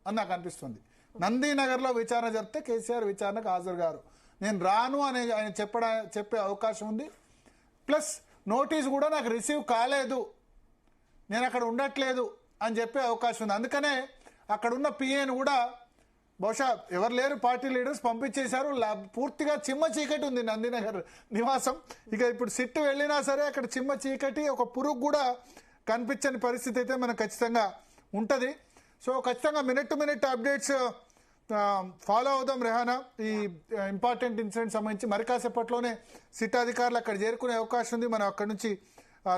అని నాకు అనిపిస్తుంది. నందినగర్లో విచారణ జరిపితే కేసీఆర్ విచారణకు హాజరు గారు, నేను రాను అని ఆయన చెప్పే అవకాశం ఉంది. ప్లస్ నోటీస్ కూడా నాకు రిసీవ్ కాలేదు, నేను అక్కడ ఉండట్లేదు అని చెప్పే అవకాశం ఉంది. అందుకనే అక్కడ ఉన్న పిఏను కూడా బహుశా ఎవరు లేరు, పార్టీ లీడర్స్ పంపించేశారు. పూర్తిగా చిమ్మ చీకటి ఉంది నందినగర్ నివాసం. ఇక ఇప్పుడు సిట్ వెళ్ళినా సరే అక్కడ చిమ్మ చీకటి, ఒక పురుగు కూడా కనిపించని పరిస్థితి అయితే మనకు ఖచ్చితంగా ఉంటుంది. సో ఖచ్చితంగా minute to minute updates follow అవుదాం రెహానా. ఈ ఇంపార్టెంట్ ఇన్సిడెంట్ సంబంధించి మరి కాసేపట్లోనే సిట్ అధికారులు అక్కడ చేరుకునే అవకాశం ఉంది. మనం అక్కడ నుంచి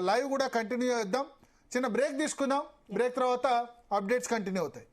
లైవ్ కూడా కంటిన్యూ చేద్దాం. చిన్న బ్రేక్ తీసుకుందాం, బ్రేక్ తర్వాత అప్డేట్స్ కంటిన్యూ అవుతాయి.